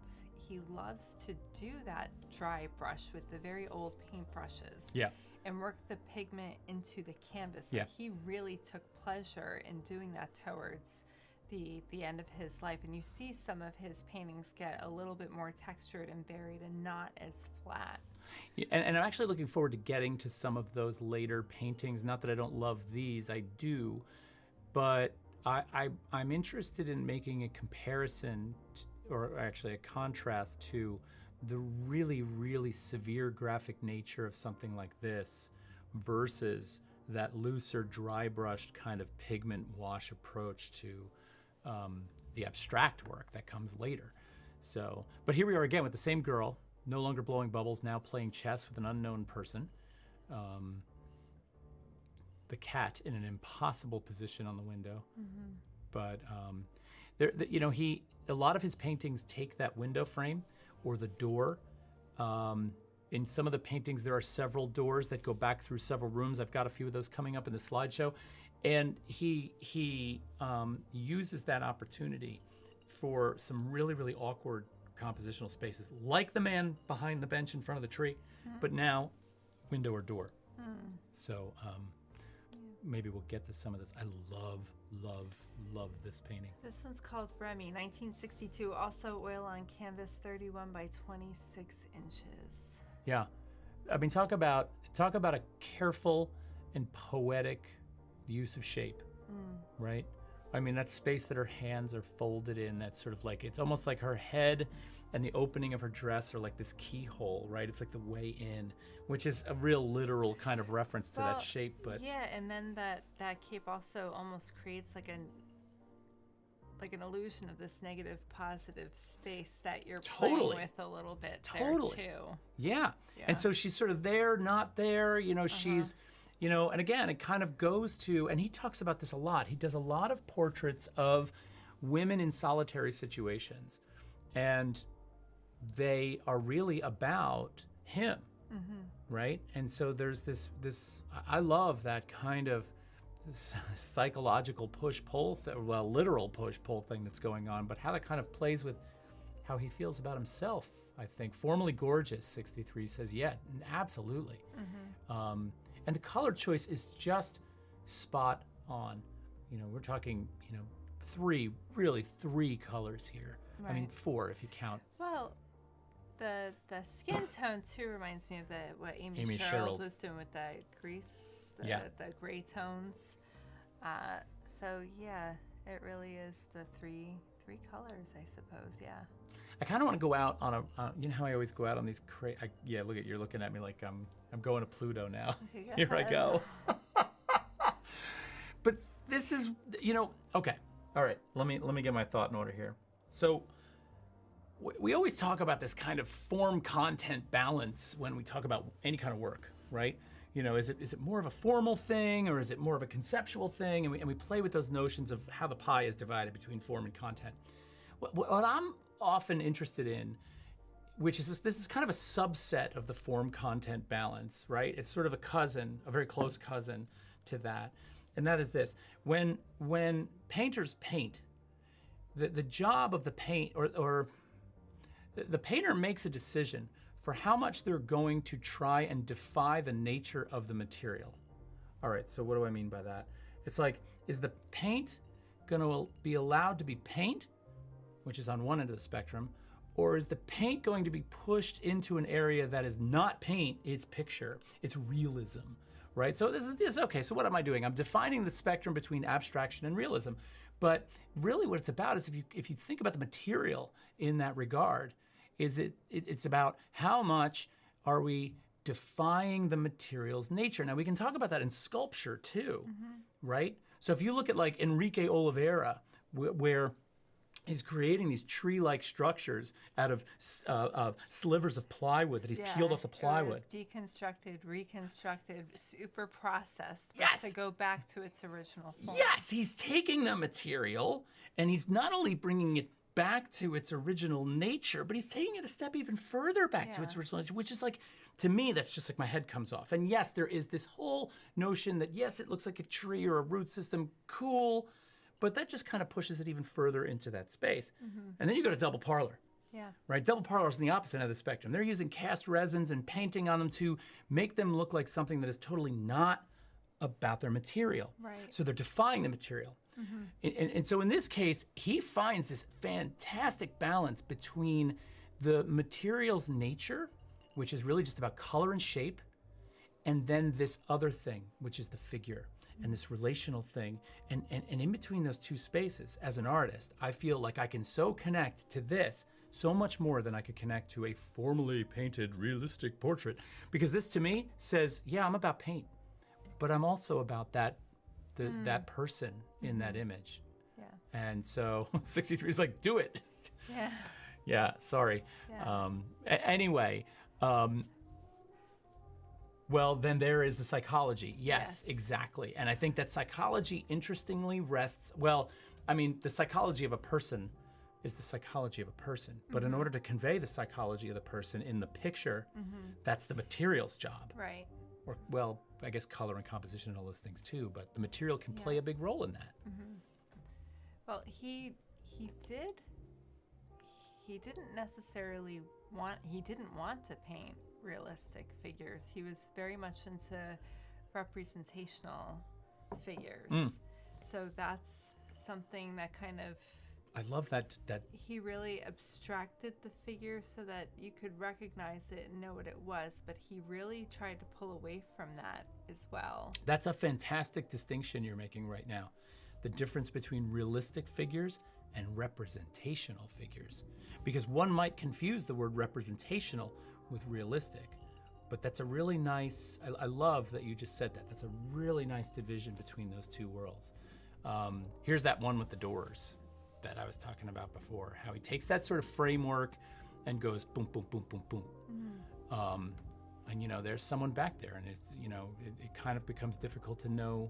he loves to do that dry brush with the very old paint brushes. Yeah. And work the pigment into the canvas. Yeah. Like, he really took pleasure in doing that towards the end of his life. And you see some of his paintings get a little bit more textured and varied and not as flat. Yeah, and I'm actually looking forward to getting to some of those later paintings. Not that I don't love these, I do. But I'm interested in making a comparison, or actually a contrast to the really, really severe graphic nature of something like this versus that looser, dry-brushed kind of pigment wash approach to the abstract work that comes later. So, but here we are again with the same girl, no longer blowing bubbles, now playing chess with an unknown person. The cat in an impossible position on the window. But a lot of his paintings take that window frame or the door. In some of the paintings, there are several doors that go back through several rooms. I've got a few of those coming up in the slideshow. And he uses that opportunity for some really, really awkward compositional spaces, like the man behind the bench in front of the tree, but now window or door. So maybe we'll get to some of this. I love, love, love this painting. This one's called Remy, 1962, also oil on canvas, 31 by 26 inches. Yeah. I mean, talk about a careful and poetic use of shape, right? I mean, that space that her hands are folded in, that's sort of like, it's almost like her head and the opening of her dress are like this keyhole, right? It's like the way in, which is a real literal kind of reference to that shape. But yeah, and then that cape also almost creates like an illusion of this negative positive space that you're playing with a little bit there too. Yeah. And so she's sort of there, not there, she's, and again, it kind of goes to, and he talks about this a lot. He does a lot of portraits of women in solitary situations, and they are really about him, right? And so there's this. I love that kind of psychological push-pull, literal push-pull thing that's going on, but how that kind of plays with how he feels about himself, I think. Formerly gorgeous, 63 says, yeah, absolutely. And the color choice is just spot on. We're talking, three colors here. Right. I mean, 4 if you count. Well, the skin tone too reminds me of what Amy Sherald was doing with that grease, the gray tones. So yeah, it really is the three colors, I suppose. Yeah. I kind of want to go out on you know how I always go out on these look at, you're looking at me like I'm going to Pluto now. Okay, here I go. But this is, okay. All right, let me get my thought in order here. So we always talk about this kind of form-content balance when we talk about any kind of work, right? Is it more of a formal thing or is it more of a conceptual thing? And we play with those notions of how the pie is divided between form and content. What I'm often interested in, which is this is kind of a subset of the form-content balance, right? It's sort of a very close cousin to that. And that is this. When painters paint, the job of the paint, or the painter makes a decision for how much they're going to try and defy the nature of the material. All right, so what do I mean by that? It's like, is the paint going to be allowed to be paint, which is on one end of the spectrum, or is the paint going to be pushed into an area that is not paint, it's picture, it's realism, right? So this is okay, so what am I doing? I'm defining the spectrum between abstraction and realism. But really what it's about is if you think about the material in that regard, it's about how much are we defying the material's nature. Now we can talk about that in sculpture too, right? So if you look at like Enrique Oliveira, where he's creating these tree-like structures out of slivers of plywood that he's peeled off the plywood. It was deconstructed, reconstructed, super processed yes. to go back to its original form. Yes, he's taking the material and he's not only bringing it back to its original nature, but he's taking it a step even further back to its original nature, which is like, to me, that's just like my head comes off. And yes, there is this whole notion that, yes, it looks like a tree or a root system, cool, but that just kind of pushes it even further into that space. And then you go to double parlor. Yeah. Right? Double parlors on the opposite end of the spectrum. They're using cast resins and painting on them to make them look like something that is totally not about their material. Right. So they're defying the material. And so in this case, he finds this fantastic balance between the material's nature, which is really just about color and shape, and then this other thing, which is the figure. And this relational thing, and in between those two spaces, as an artist, I feel like I can so connect to this so much more than I could connect to a formally painted, realistic portrait. Because this, to me, says, yeah, I'm about paint, but I'm also about that person in that image. Yeah. And so 63 is like, do it. Yeah. Yeah, sorry. Yeah. Anyway, well, then there is the psychology. Yes, exactly. And I think that psychology, interestingly, rests, well, I mean, the psychology of a person is the psychology of a person. But in order to convey the psychology of the person in the picture, that's the material's job. Right. Or, well, I guess color and composition and all those things too, but the material can play a big role in that. Well, he didn't necessarily didn't want to paint realistic figures. He was very much into representational figures. So that's something that kind of, I love that he really abstracted the figure so that you could recognize it and know what it was, but he really tried to pull away from that as well. That's a fantastic distinction you're making right now. The difference between realistic figures and representational figures. Because one might confuse the word representational with realistic, but that's a really nice, I love that you just said that. That's a really nice division between those two worlds. Here's that one with the doors that I was talking about before, how he takes that sort of framework and goes boom, boom, boom, boom, boom. And, you know, there's someone back there, and it's, you know, it kind of becomes difficult to know.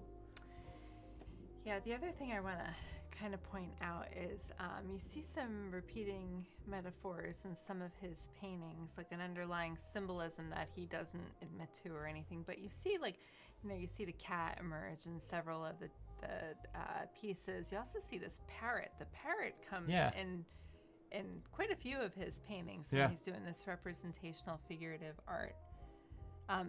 Yeah, the other thing I want to kind of point out is you see some repeating metaphors in some of his paintings, like an underlying symbolism that he doesn't admit to or anything. But you see, like, you know, you see the cat emerge in several of the pieces. You also see this parrot. The parrot comes in quite a few of his paintings when he's doing this representational figurative art.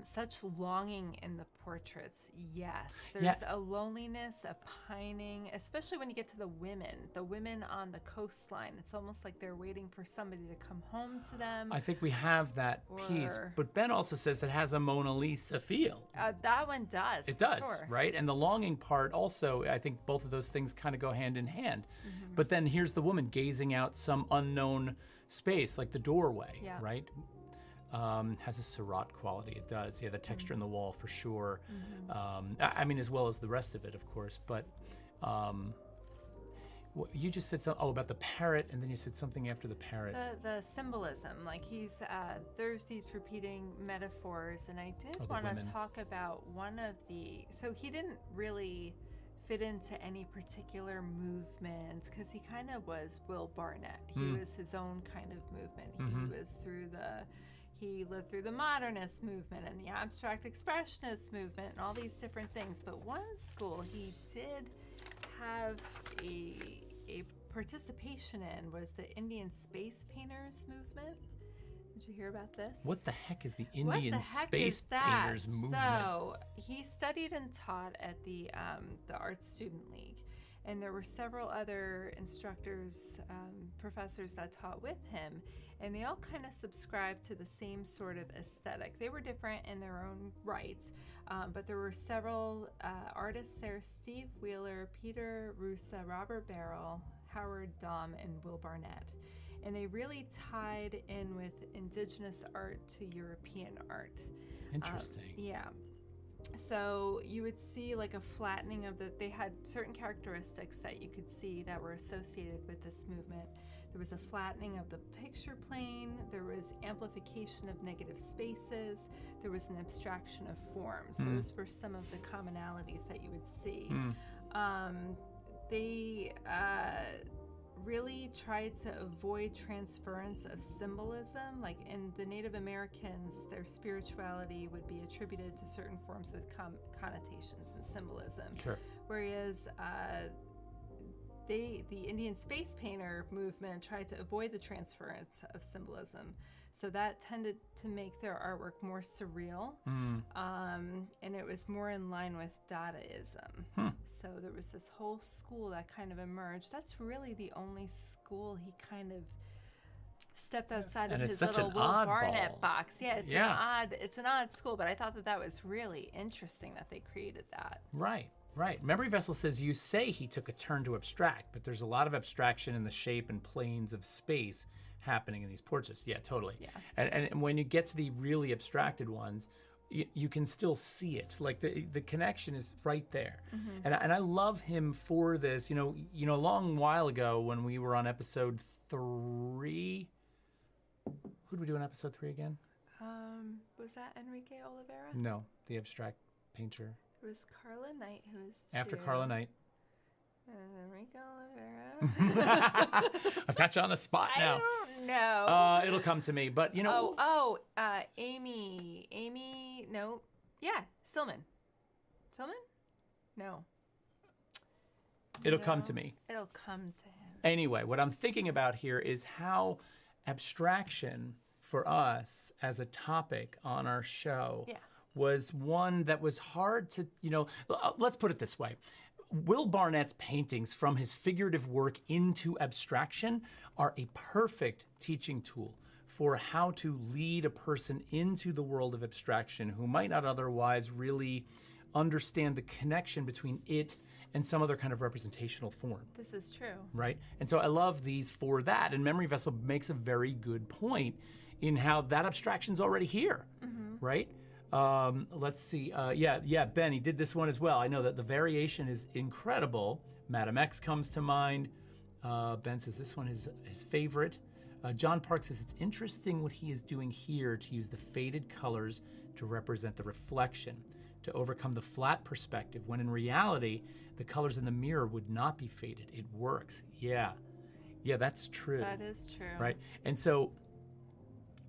Such longing in the portraits, yes. There's a loneliness, a pining, especially when you get to the women on the coastline. It's almost like they're waiting for somebody to come home to them. I think we have that piece, but Ben also says it has a Mona Lisa feel. That one does. It does, sure. right? And the longing part also, I think both of those things kind of go hand in hand. But then here's the woman gazing out some unknown space, like the doorway, right? Has a Seurat quality. It does. Yeah, the texture in the wall for sure. I mean, as well as the rest of it, of course. But you just said something about the parrot, and then you said something after the parrot. The symbolism, like there's these repeating metaphors, and I did want to talk about one of the. So he didn't really fit into any particular movement because he kind of was Will Barnet. He was his own kind of movement. He was He lived through the modernist movement and the abstract expressionist movement and all these different things. But one school he did have a participation in was the Indian space painters movement. Did you hear about this? What the heck is the Indian space painters movement? So he studied and taught at the Art Student League. And there were several other instructors, professors that taught with him, and they all kind of subscribed to the same sort of aesthetic. They were different in their own rights, but there were several artists there: Steve Wheeler, Peter Rusa, Robert Barrell, Howard Dahm, and Will Barnet. And they really tied in with indigenous art to European art. Interesting. Yeah. So you would see like a flattening of they had certain characteristics that you could see that were associated with this movement. There was a flattening of the picture plane, there was amplification of negative spaces, there was an abstraction of forms. Those were some of the commonalities that you would see. They really tried to avoid transference of symbolism. Like in the Native Americans, their spirituality would be attributed to certain forms with connotations and symbolism. Sure. Whereas the Indian space painter movement tried to avoid the transference of symbolism. So that tended to make their artwork more surreal, and it was more in line with Dadaism. So there was this whole school that kind of emerged. That's really the only school he kind of stepped outside of his little Will Barnet box. Yeah, it's an odd school, but I thought that was really interesting that they created that. Right. Memory Vessel says, you say he took a turn to abstract, but there's a lot of abstraction in the shape and planes of space happening in these portraits. Yeah, totally. Yeah. And when you get to the really abstracted ones, you can still see it. Like the connection is right there. And I love him for this. You know, a long while ago when we were on episode 3, Who did we do in episode 3 again? Was that Enrique Oliveira? No, the abstract painter. It was Carla Knight who was 2. After Carla Knight. Enrique Oliveira. I've got you on the spot now. I don't know. It'll come to me, but you know. Amy. No. Yeah, Silman. Silman? No. It'll come to me. It'll come to him. Anyway, what I'm thinking about here is how abstraction for us as a topic on our show was one that was hard to, let's put it this way. Will Barnet's paintings, from his figurative work into abstraction, are a perfect teaching tool for how to lead a person into the world of abstraction who might not otherwise really understand the connection between it and some other kind of representational form. This is true. Right? And so I love these for that. And Memory Vessel makes a very good point in how that abstraction's already here, right? Let's see. Ben, he did this one as well. I know that the variation is incredible. Madam X comes to mind. Ben says this one is his favorite. John Park says it's interesting what he is doing here to use the faded colors to represent the reflection, to overcome the flat perspective, when in reality, the colors in the mirror would not be faded. It works. Yeah, that's true. That is true. Right? And so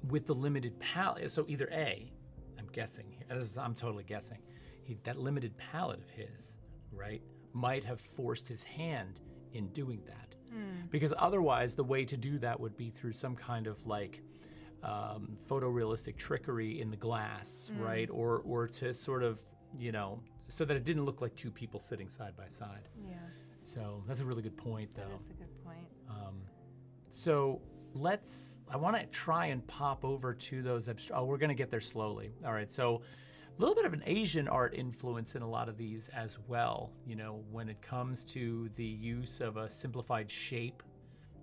with the limited palette, so either A, I'm guessing, I'm totally guessing, that limited palette of his, right, might have forced his hand in doing that. Because otherwise, the way to do that would be through some kind of like photorealistic trickery in the glass, right? Or to sort of, so that it didn't look like two people sitting side by side. Yeah. So that's a really good point, though. That is a good point. So I want to try and pop over to those we're going to get there slowly. All right, so a little bit of an Asian art influence in a lot of these as well, when it comes to the use of a simplified shape,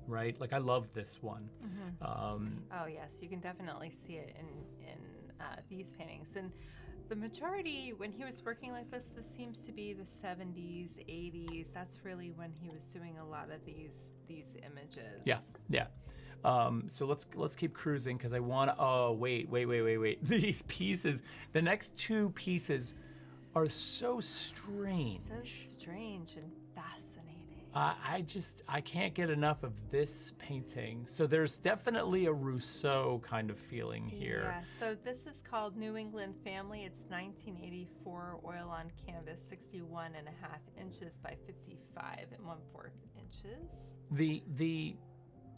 right? Like I love this one. Oh yes, you can definitely see it in these paintings. And the majority, when he was working like this seems to be the 70s, 80s. That's really when he was doing a lot of these images. Yeah. So let's keep cruising because I want to. Oh wait. These pieces, the next 2 pieces, are so strange. So strange and fascinating. I can't get enough of this painting. So there's definitely a Rousseau kind of feeling here. Yeah. So this is called New England Family. It's 1984 oil on canvas, 61 and a half inches by 55 and 1/4 inches.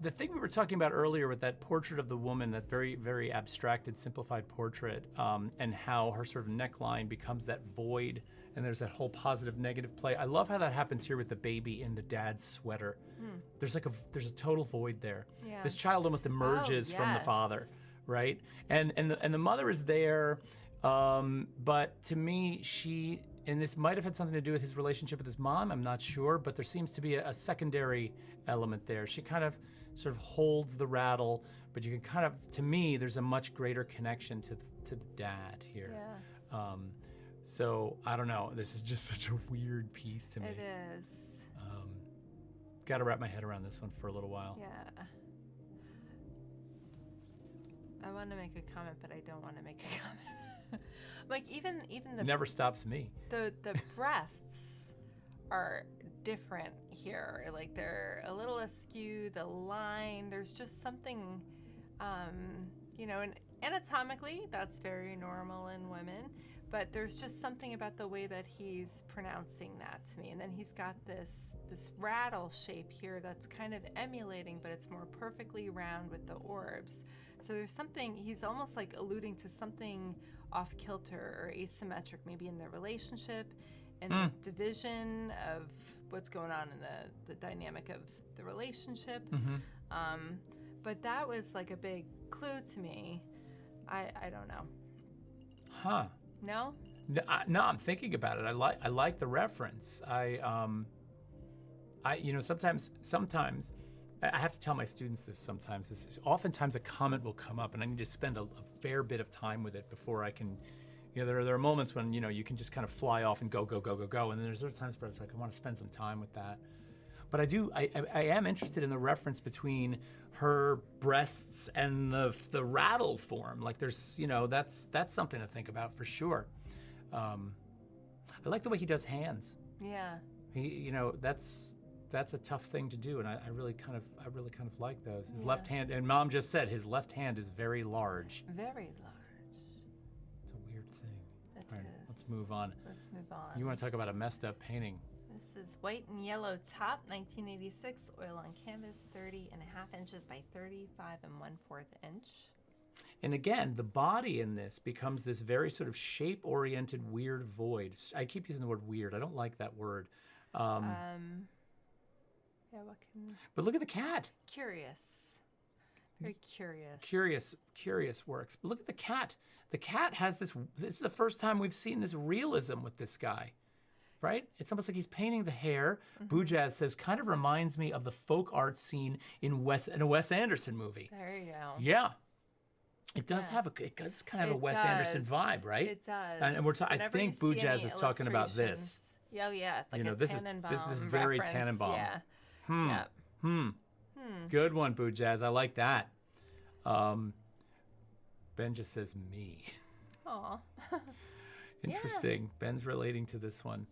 The thing we were talking about earlier with that portrait of the woman, that very, very abstracted, simplified portrait, and how her sort of neckline becomes that void, and there's that whole positive negative play. I love how that happens here with the baby in the dad's sweater. There's a total void there. Yeah. This child almost emerges from the father, right? And the mother is there, but to me, and this might have had something to do with his relationship with his mom, I'm not sure, but there seems to be a secondary element there. She kind of sort of holds the rattle, but you can kind of, to me, there's a much greater connection to the dad here. Yeah. So I don't know. This is just such a weird piece to me. It is. Got to wrap my head around this one for a little while. Yeah. I want to make a comment, but I don't want to make a comment. Like even the It never stops me. The breasts are different here. Like they're a little askew. The line, there's just something, and anatomically that's very normal in women. But there's just something about the way that he's pronouncing that to me. And then he's got this rattle shape here that's kind of emulating, but it's more perfectly round with the orbs. So there's something, he's almost like alluding to something off kilter or asymmetric, maybe in their relationship and the division of what's going on in the dynamic of the relationship. But that was like a big clue to me. I don't know. Huh. No? No, I'm thinking about it. I like the reference. Sometimes I have to tell my students this sometimes. Oftentimes a comment will come up and I need to spend a fair bit of time with it before I can, there are moments when, you can just kind of fly off and go. And then there's other times where it's like, I want to spend some time with that. But I am interested in the reference between her breasts and the rattle form. Like there's, that's something to think about for sure. I like the way he does hands. Yeah. He, that's a tough thing to do, and I really kind of like those. His left hand, and Mom just said his left hand is very large. Very large. It's a weird thing. It All right, is. let's move on. Let's move on. You want to talk about a messed up painting? This is white and yellow top, 1986, oil on canvas, 30.5 inches by 35 1/4 inch. And again, the body in this becomes this very sort of shape-oriented weird void. I keep using the word weird. I don't like that word. Yeah, what can... But look at the cat. Curious. Very curious. Curious works. But look at the cat. The cat has this is the first time we've seen this realism with this guy. Right? It's almost like he's painting the hair. Boojaz says, kind of reminds me of the folk art scene in a Wes Anderson movie. There you go. Yeah. It does it does kind of have a Wes Anderson vibe, right? It does. And I think Boojaz is talking about this. Oh yeah, like a this Tannenbaum is very reference. Tannenbaum. Yeah. Good one, Boojaz. I like that. Ben just says me. Aw. Interesting. Ben's relating to this one.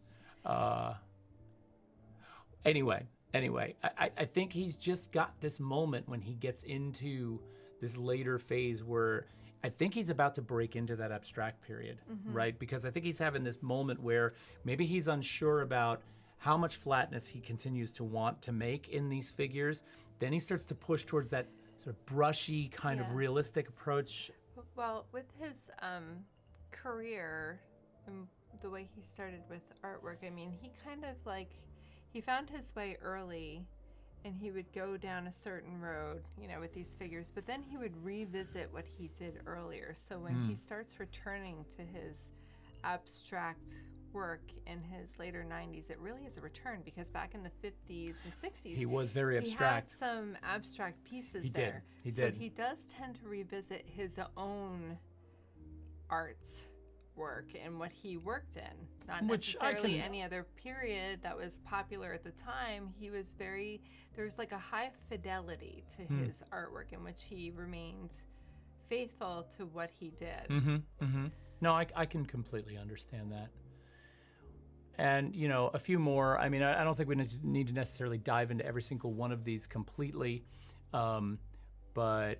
Anyway, I think he's just got this moment when he gets into this later phase where I think he's about to break into that abstract period, right? Because I think he's having this moment where maybe he's unsure about how much flatness he continues to want to make in these figures. Then he starts to push towards that sort of brushy kind of realistic approach. Well, with his career and the way he started with artwork, I mean, he kind of he found his way early and he would go down a certain road, with these figures, but then he would revisit what he did earlier. So when he starts returning to his abstract work in his later 90s, it really is a return, because back in the 50s and 60s, he was very abstract. He had some abstract pieces He did. So he does tend to revisit his own art work and what he worked in, not necessarily any other period that was popular at the time. There was like a high fidelity to his artwork in which he remained faithful to what he did. No, I can completely understand that. And, a few more. I mean, I don't think we need to necessarily dive into every single one of these completely, but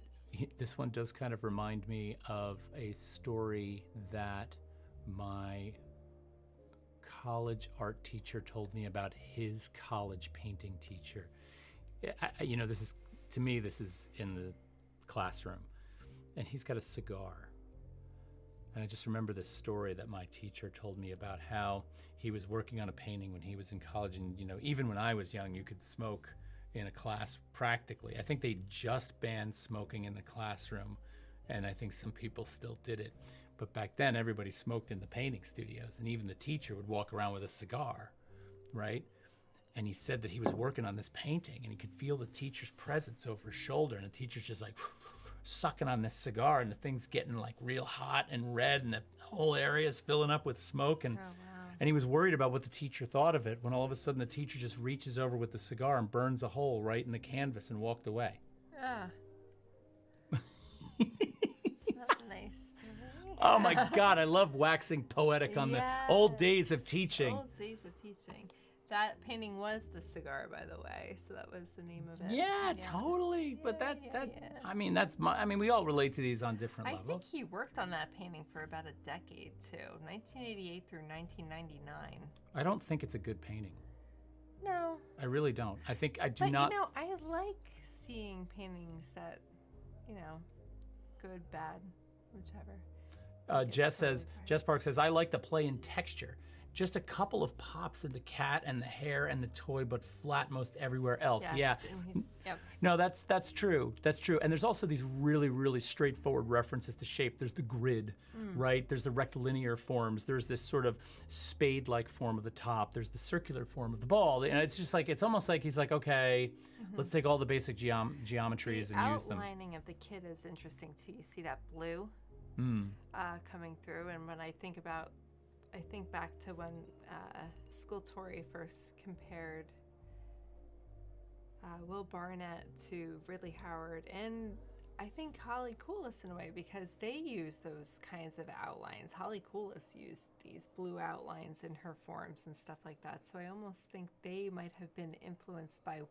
this one does kind of remind me of a story that my college art teacher told me about his college painting teacher. This is in the classroom, and he's got a cigar. And I just remember this story that my teacher told me about how he was working on a painting when he was in college. And, even when I was young, you could smoke in a class practically. I think they just banned smoking in the classroom, and I think some people still did it. But back then, everybody smoked in the painting studios, and even the teacher would walk around with a cigar, right? And he said that he was working on this painting, and he could feel the teacher's presence over his shoulder, and the teacher's just like sucking on this cigar, and the thing's getting like real hot and red, and the whole area is filling up with smoke. And and he was worried about what the teacher thought of it, when all of a sudden the teacher just reaches over with the cigar and burns a hole right in the canvas and walked away. That's nice. Oh my God, I love waxing poetic on the old days of teaching. Old days of teaching. That painting was the cigar, by the way, so that was the name of it. Yeah, totally. But I mean, we all relate to these on different levels. I think he worked on that painting for about a decade, too. 1988 through 1999. I don't think it's a good painting. No. I really don't. I think I do but, not. I like seeing paintings that, good, bad, whichever. Jess Park says, I like the play in texture. Just a couple of pops in the cat and the hair and the toy, but flat most everywhere else. Yes, yeah. No, that's true. That's true. And there's also these really, really straightforward references to shape. There's the grid, right? There's the rectilinear forms. There's this sort of spade-like form of the top. There's the circular form of the ball. And it's just like, it's almost like he's like, okay, let's take all the basic geometries and use them. The outlining of the kid is interesting too. You see that blue coming through. And when I think back to when Scultori first compared Will Barnet to Ridley Howard, and I think Holly Coulis in a way, because they use those kinds of outlines. Holly Coulis used these blue outlines in her forms and stuff like that. So I almost think they might have been influenced by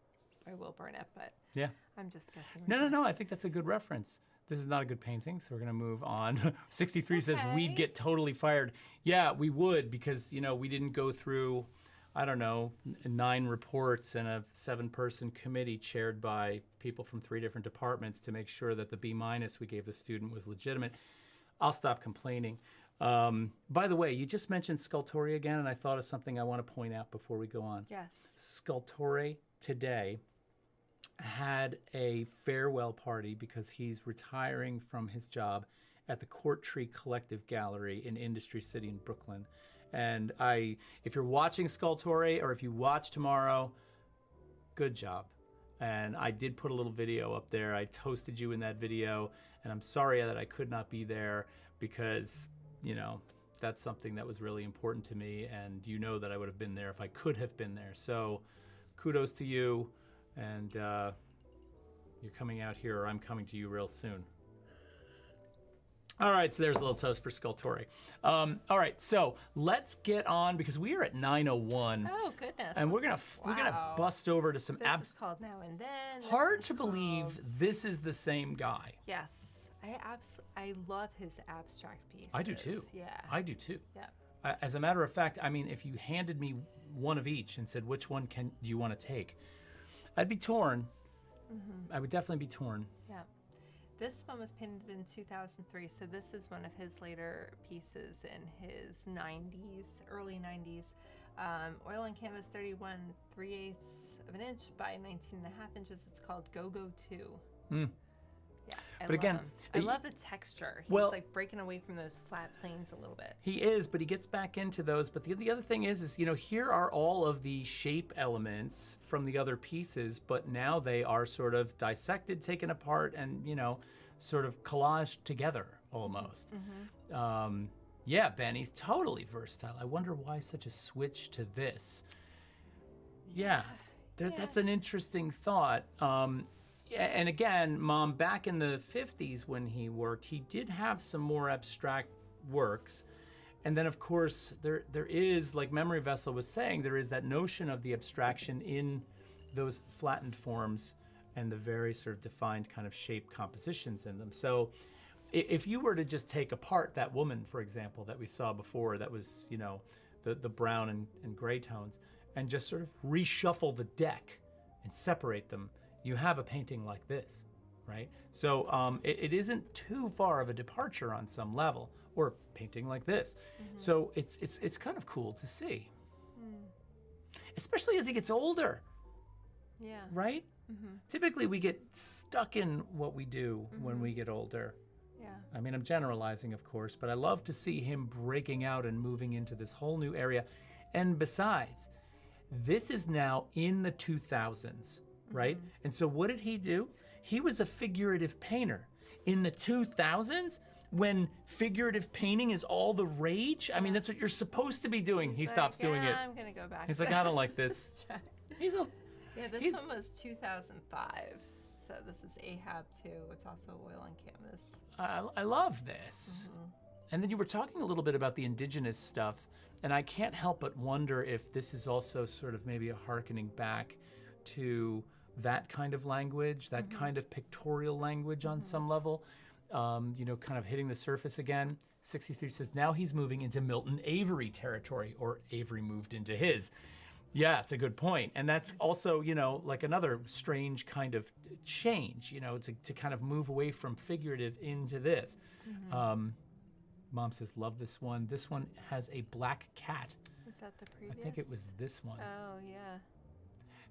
Will Barnet, but Yeah. I'm just guessing. No. I think that's a good reference. This is not a good painting, so we're going to move on. 63 says we'd get totally fired. Yeah, we would, because, we didn't go through, I don't know, 9 reports and a 7-person committee chaired by people from 3 different departments to make sure that the B- we gave the student was legitimate. I'll stop complaining. By the way, you just mentioned Scultore again, and I thought of something I want to point out before we go on. Yes. Scultore today had a farewell party because he's retiring from his job at the Court Tree Collective Gallery in Industry City in Brooklyn. And if you're watching Scultore, or if you watch tomorrow, good job. And I did put a little video up there. I toasted you in that video, and I'm sorry that I could not be there because, that's something that was really important to me, and that I would have been there if I could have been there. So kudos to you, and you're coming out here, or I'm coming to you real soon. All right, so there's a little toast for Scultore. All right, so let's get on, because we are at 9:01. Oh goodness! And we're gonna bust over to some. This is called Now and Then. Hard to believe this is the same guy. Yes, I love his abstract pieces. I do too. Yeah. I do too. Yeah. As a matter of fact, if you handed me one of each and said which one do you want to take, I'd be torn. Mm-hmm. I would definitely be torn. Yeah. This one was painted in 2003, so this is one of his later pieces in his 90s, early 90s. Oil on canvas 31 3/8 of an inch by 19.5 inches. It's called Go-Go 2. Yeah, but again, I love the texture. He's like breaking away from those flat planes a little bit. He is, but he gets back into those. But the other thing is here are all of the shape elements from the other pieces, but now they are sort of dissected, taken apart, and sort of collaged together almost. Mm-hmm. Yeah, Ben, he's totally versatile. I wonder why such a switch to this. Yeah. That's an interesting thought. And again, Mom, back in the 50s when he worked, he did have some more abstract works. And then, of course, there is, like Memory Vessel was saying, there is that notion of the abstraction in those flattened forms and the very sort of defined kind of shape compositions in them. So if you were to just take apart that woman, for example, that we saw before, that was, the brown and gray tones, and just sort of reshuffle the deck and separate them, you have a painting like this, right? So it isn't too far of a departure on some level, or a painting like this. Mm-hmm. So it's kind of cool to see, especially as he gets older. Yeah. Right? Mm-hmm. Typically, we get stuck in what we do when we get older. Yeah. I'm generalizing, of course, but I love to see him breaking out and moving into this whole new area. And besides, this is now in the 2000s. Right? And so what did he do? He was a figurative painter. In the 2000s, when figurative painting is all the rage, that's what you're supposed to be doing. He stops doing it. I'm going to go back. He's like, I don't like this. This one was 2005. So this is Ahab too. It's also oil on canvas. I love this. Mm-hmm. And then you were talking a little bit about the indigenous stuff, and I can't help but wonder if this is also sort of maybe a hearkening back to that kind of language, that kind of pictorial language on some level, kind of hitting the surface again. 63 says, now he's moving into Milton Avery territory, or Avery moved into his. Yeah, it's a good point. And that's also, like another strange kind of change, to kind of move away from figurative into this. Mm-hmm. Mom says, love this one. This one has a black cat. Was that the previous? I think it was this one. Oh, yeah.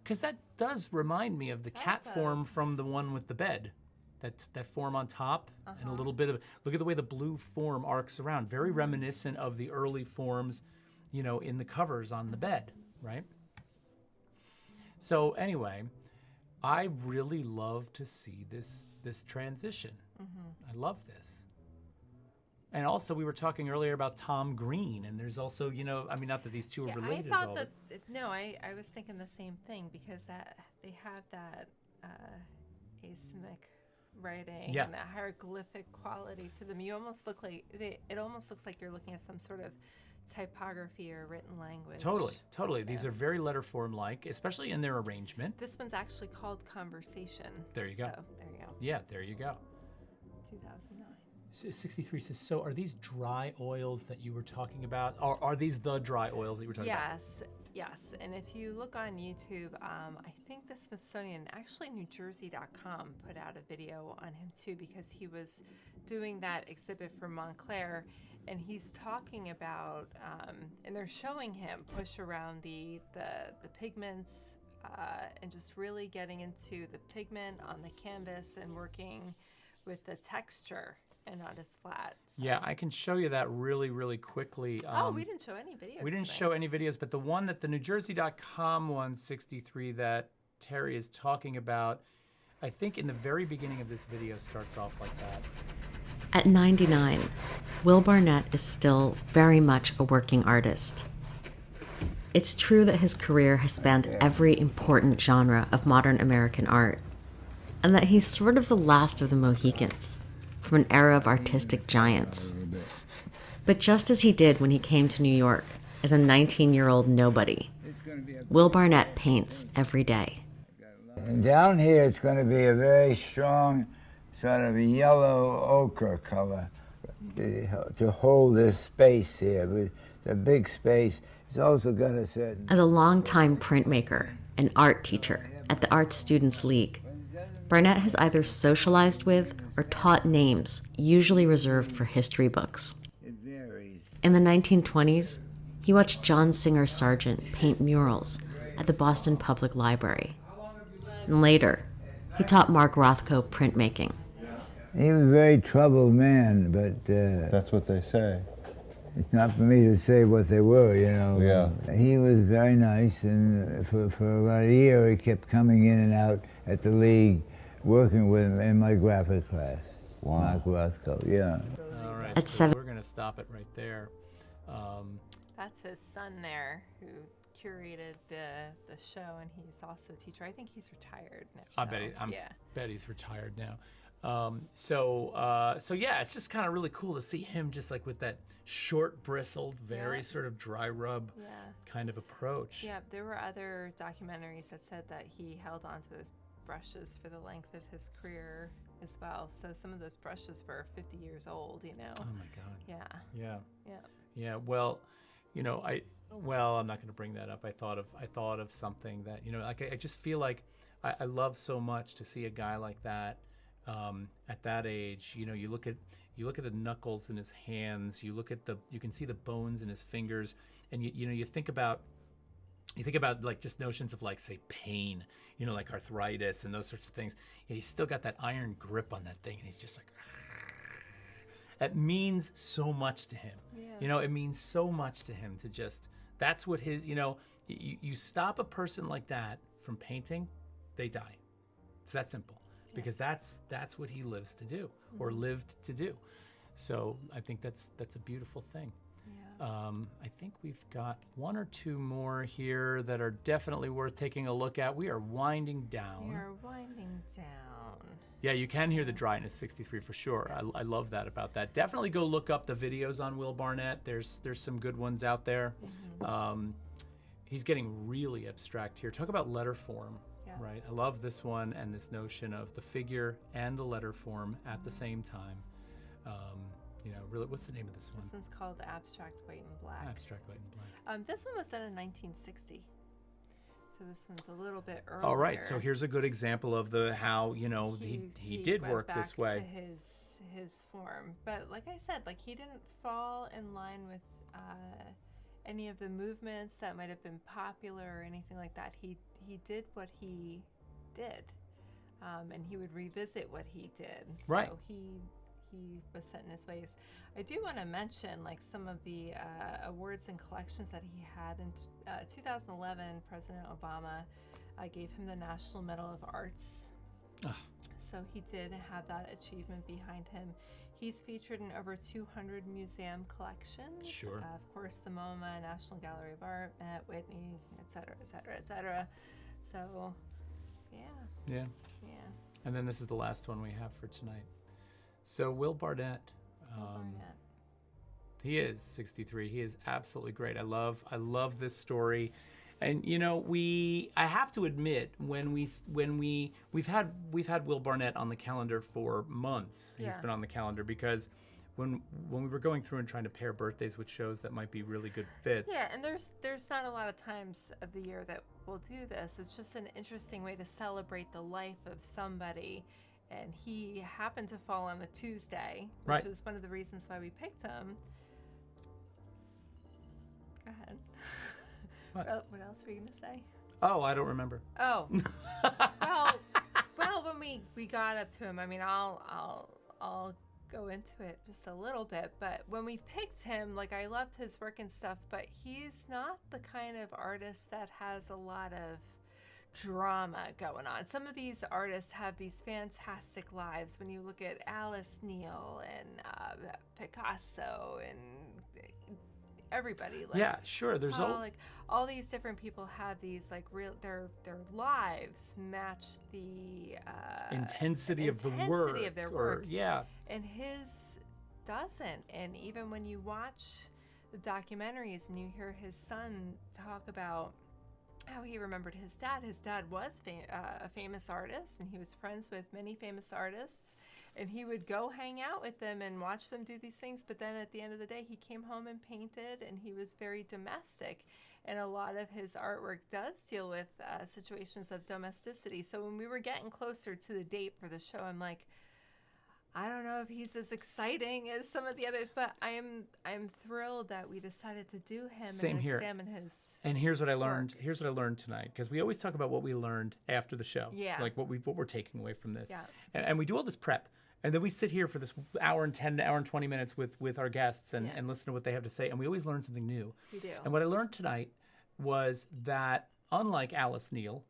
Because that does remind me of the cat form from the one with the bed. That form on top, and a little bit of, look at the way the blue form arcs around. Very reminiscent of the early forms, in the covers on the bed, right? So anyway, I really love to see this transition. I love this. And also, we were talking earlier about Tom Green, and there's also, you know, I mean, not that these two are related I at all. thought that no, I was thinking the same thing because that they have that asymmetric writing Yeah. and that hieroglyphic quality to them. You almost look like it almost looks like you're looking at some sort of typography or written language. Totally. These are very letter form like, especially in their arrangement. This one's actually called Conversation. There you go. So there you go. Yeah, there you go. 2009. 63 says, so are these dry oils that you were talking about? Are these the dry oils that you were talking about? Yes. And if you look on YouTube, I think the Smithsonian, actually NewJersey.com, put out a video on him too because he was doing that exhibit for Montclair, and he's talking about, and they're showing him push around the pigments and just really getting into the pigment on the canvas and working with the texture and not as flat. So. Yeah, I can show you that really, really quickly. We didn't show any videos. We didn't today. show any videos, but the one that the NewJersey.com 163 that Terri is talking about, I think in the very beginning of this video starts off like that. At 99, Will Barnet is still very much a working artist. It's true that his career has spanned every important genre of modern American art, and that he's sort of the last of the Mohicans, from an era of artistic giants. But just as he did when he came to New York as a 19-year-old nobody, Will Barnet paints every day. And down here it's going to be a very strong sort of yellow ochre color to hold this space here. But it's a big space. It's also got a certain... As a longtime printmaker and art teacher at the Art Students League, Barnet has either socialized with or taught names usually reserved for history books. It varies. In the 1920s, he watched John Singer Sargent paint murals at the Boston Public Library. And later, he taught Mark Rothko printmaking. He was a very troubled man, but That's what they say. it's not for me to say what they were, you know. Yeah. He was very nice, and for about a year he kept coming in and out at the league, working with him in my graphic class. Wow. Mark Rothko, yeah. All right, At so 7 we're going to stop it right there. That's his son there who curated the show, and he's also a teacher. I think he's retired now. I bet he's retired now. So yeah, it's just kind of really cool to see him just like with that short bristled, very sort of dry rub kind of approach. Yeah, there were other documentaries that said that he held on to those brushes for the length of his career as well. So some of those brushes were 50 years old, you know. Oh my God. Yeah. Yeah. Well, you know, I'm not going to bring that up. I thought of something that, you know, like I just feel like I love so much to see a guy like that at that age. You know, you look at the knuckles in his hands, you can see the bones in his fingers, and you think about like just notions of like, say, pain, you know, like arthritis and those sorts of things. And he's still got that iron grip on that thing, and he's just like, it means so much to him. Yeah. You know, it means so much to him to just, that's what his, you know, you stop a person like that from painting, they die. It's that simple. Because that's what he lives to do, or lived to do. So I think that's a beautiful thing. Yeah. I think we've got one or two more here that are definitely worth taking a look at. We are winding down. We are winding down. Yeah, you can hear the dryness 63 for sure. I love that about that. Definitely go look up the videos on Will Barnet. There's some good ones out there. He's getting really abstract here. Talk about letter form. Right, I love this one and this notion of the figure and the letter form at the same time. You know, really, what's the name of this one? This one's called Abstract White and Black. Abstract White and Black. This one was done in 1960, so this one's a little bit earlier. All right, so here's a good example of how, you know, he did went work back this way. To his form, but like I said, like he didn't fall in line with any of the movements that might have been popular or anything like that. He did what he did, and he would revisit what he did. Right. So he was set in his ways. I do want to mention like some of the awards and collections that he had. In 2011, President Obama gave him the National Medal of Arts. So he did have that achievement behind him. He's featured in over 200 museum collections. Sure. Of course, the MoMA, National Gallery of Art, Met, Whitney, et cetera, et cetera, et cetera. So, yeah. Yeah. Yeah. And then this is the last one we have for tonight. So Will Barnet, Barnet. he is 63. He is absolutely great. I love this story. And you know, I have to admit, when we've had Will Barnet on the calendar for months. He's Yeah. been on the calendar because when we were going through and trying to pair birthdays with shows that might be really good fits. Yeah, and there's not a lot of times of the year that we'll do this. It's just an interesting way to celebrate the life of somebody. And he happened to fall on a Tuesday, which Right. was one of the reasons why we picked him. Go ahead. What else were you gonna say? Oh, I don't remember. Oh, well, when we got up to him, I mean, I'll go into it just a little bit, but when we picked him, like, I loved his work and stuff, but he's not the kind of artist that has a lot of drama going on. Some of these artists have these fantastic lives. When you look at Alice Neal and Picasso and everybody, like, Yeah, sure. There's all these different people have these, like, real their lives match the intensity of the work. of their work. Yeah. And his doesn't. And even when you watch the documentaries and you hear his son talk about how he remembered his dad was a famous artist, and he was friends with many famous artists, and he would go hang out with them and watch them do these things. But then at the end of the day, he came home and painted, and he was very domestic. And a lot of his artwork does deal with situations of domesticity. So when we were getting closer to the date for the show, I'm like, I don't know if he's as exciting as some of the others, but I'm thrilled that we decided to do him Same and here. examine his. And here's what I learned. work. Here's what I learned tonight, because we always talk about what we learned after the show. Yeah. Like what we're taking away from this. Yeah. And we do all this prep, and then we sit here for this hour and 20 minutes with our guests and, Yeah. and listen to what they have to say, and we always learn something new. We do. And what I learned tonight was that unlike Alice Neal,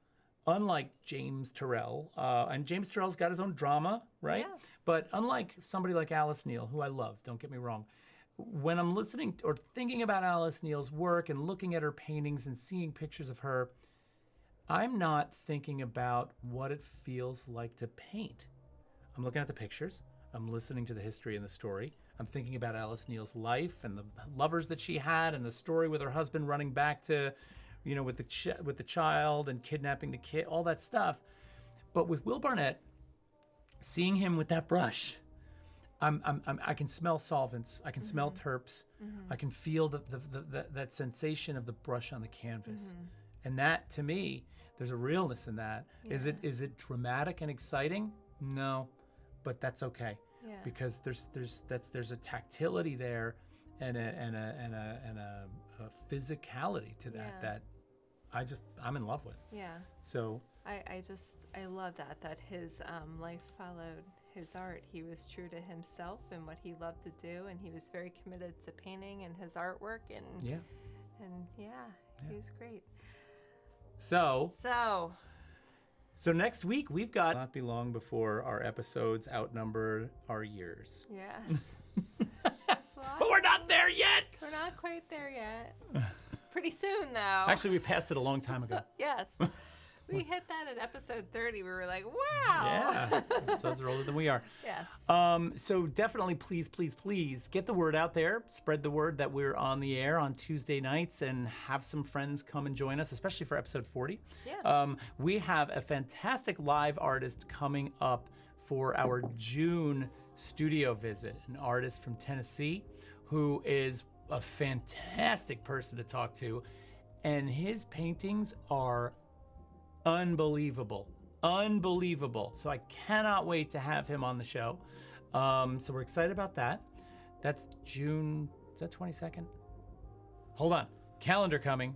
unlike James Turrell, and James Turrell's got his own drama, right? Yeah. But unlike somebody like Alice Neal, who I love, don't get me wrong, when I'm listening or thinking about Alice Neal's work and looking at her paintings and seeing pictures of her, I'm not thinking about what it feels like to paint. I'm looking at the pictures. I'm listening to the history and the story. I'm thinking about Alice Neal's life and the lovers that she had and the story with her husband running back to, you know, with the child and kidnapping the kid, all that stuff. But with Will Barnet, seeing him with that brush, I can smell solvents. I can smell terps. I can feel that sensation of the brush on the canvas, and that, to me, there's a realness in that. Yeah. Is it dramatic and exciting? No, but that's okay, Yeah. because there's a tactility there, and a physicality to that Yeah. that I'm in love with. Yeah. So I love that his life followed his art. He was true to himself and what he loved to do, and he was very committed to painting and his artwork, and yeah. he was great. So So next week we've got not be long before our episodes outnumber our years. yes. But we're not there yet. We're not quite there yet. Pretty soon, though. Actually, we passed it a long time ago. Yes. We hit that at episode 30. We were like, wow. Yeah, episodes are older than we are. Yes. So definitely, please get the word out there. Spread the word that we're on the air on Tuesday nights, and have some friends come and join us, especially for episode 40. Yeah. We have a fantastic live artist coming up for our June studio visit, an artist from Tennessee who is a fantastic person to talk to, and his paintings are unbelievable. So I cannot wait to have him on the show. So we're excited about that. That's June, is that 22nd? Hold on, calendar coming.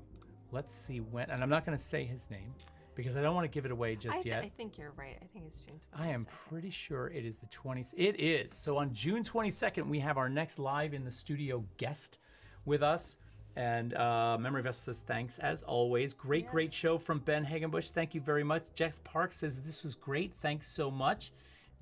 Let's see when, and I'm not going to say his name because I don't want to give it away just yet. I think you're right. I think it's June 22nd. I am pretty sure it is the 20th. It is. So on June 22nd, we have our next live in the studio guest with us. And Memory Vessel says thanks, as always. Great show from Ben Hagenbush. Thank you very much. Jex Park says this was great. Thanks so much.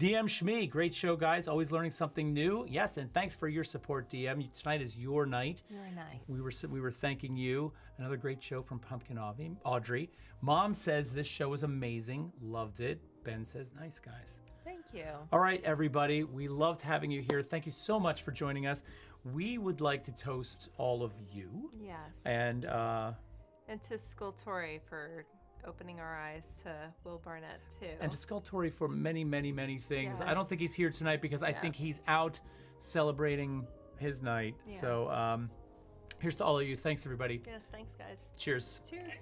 DM Shmee, great show, guys. Always learning something new. Yes, and thanks for your support, DM. Tonight is your night. Your night. We were thanking you. Another great show from Pumpkin Audrey. Mom says this show is amazing. Loved it. Ben says, nice, guys. Thank you. All right, everybody. We loved having you here. Thank you so much for joining us. We would like to toast all of you. Yes. And to Scultori for opening our eyes to Will Barnet, too. And to Scultori for many, many, many things. Yes. I don't think he's here tonight because I think he's out celebrating his night. Yeah. So here's to all of you. Thanks, everybody. Yes, thanks, guys. Cheers. Cheers.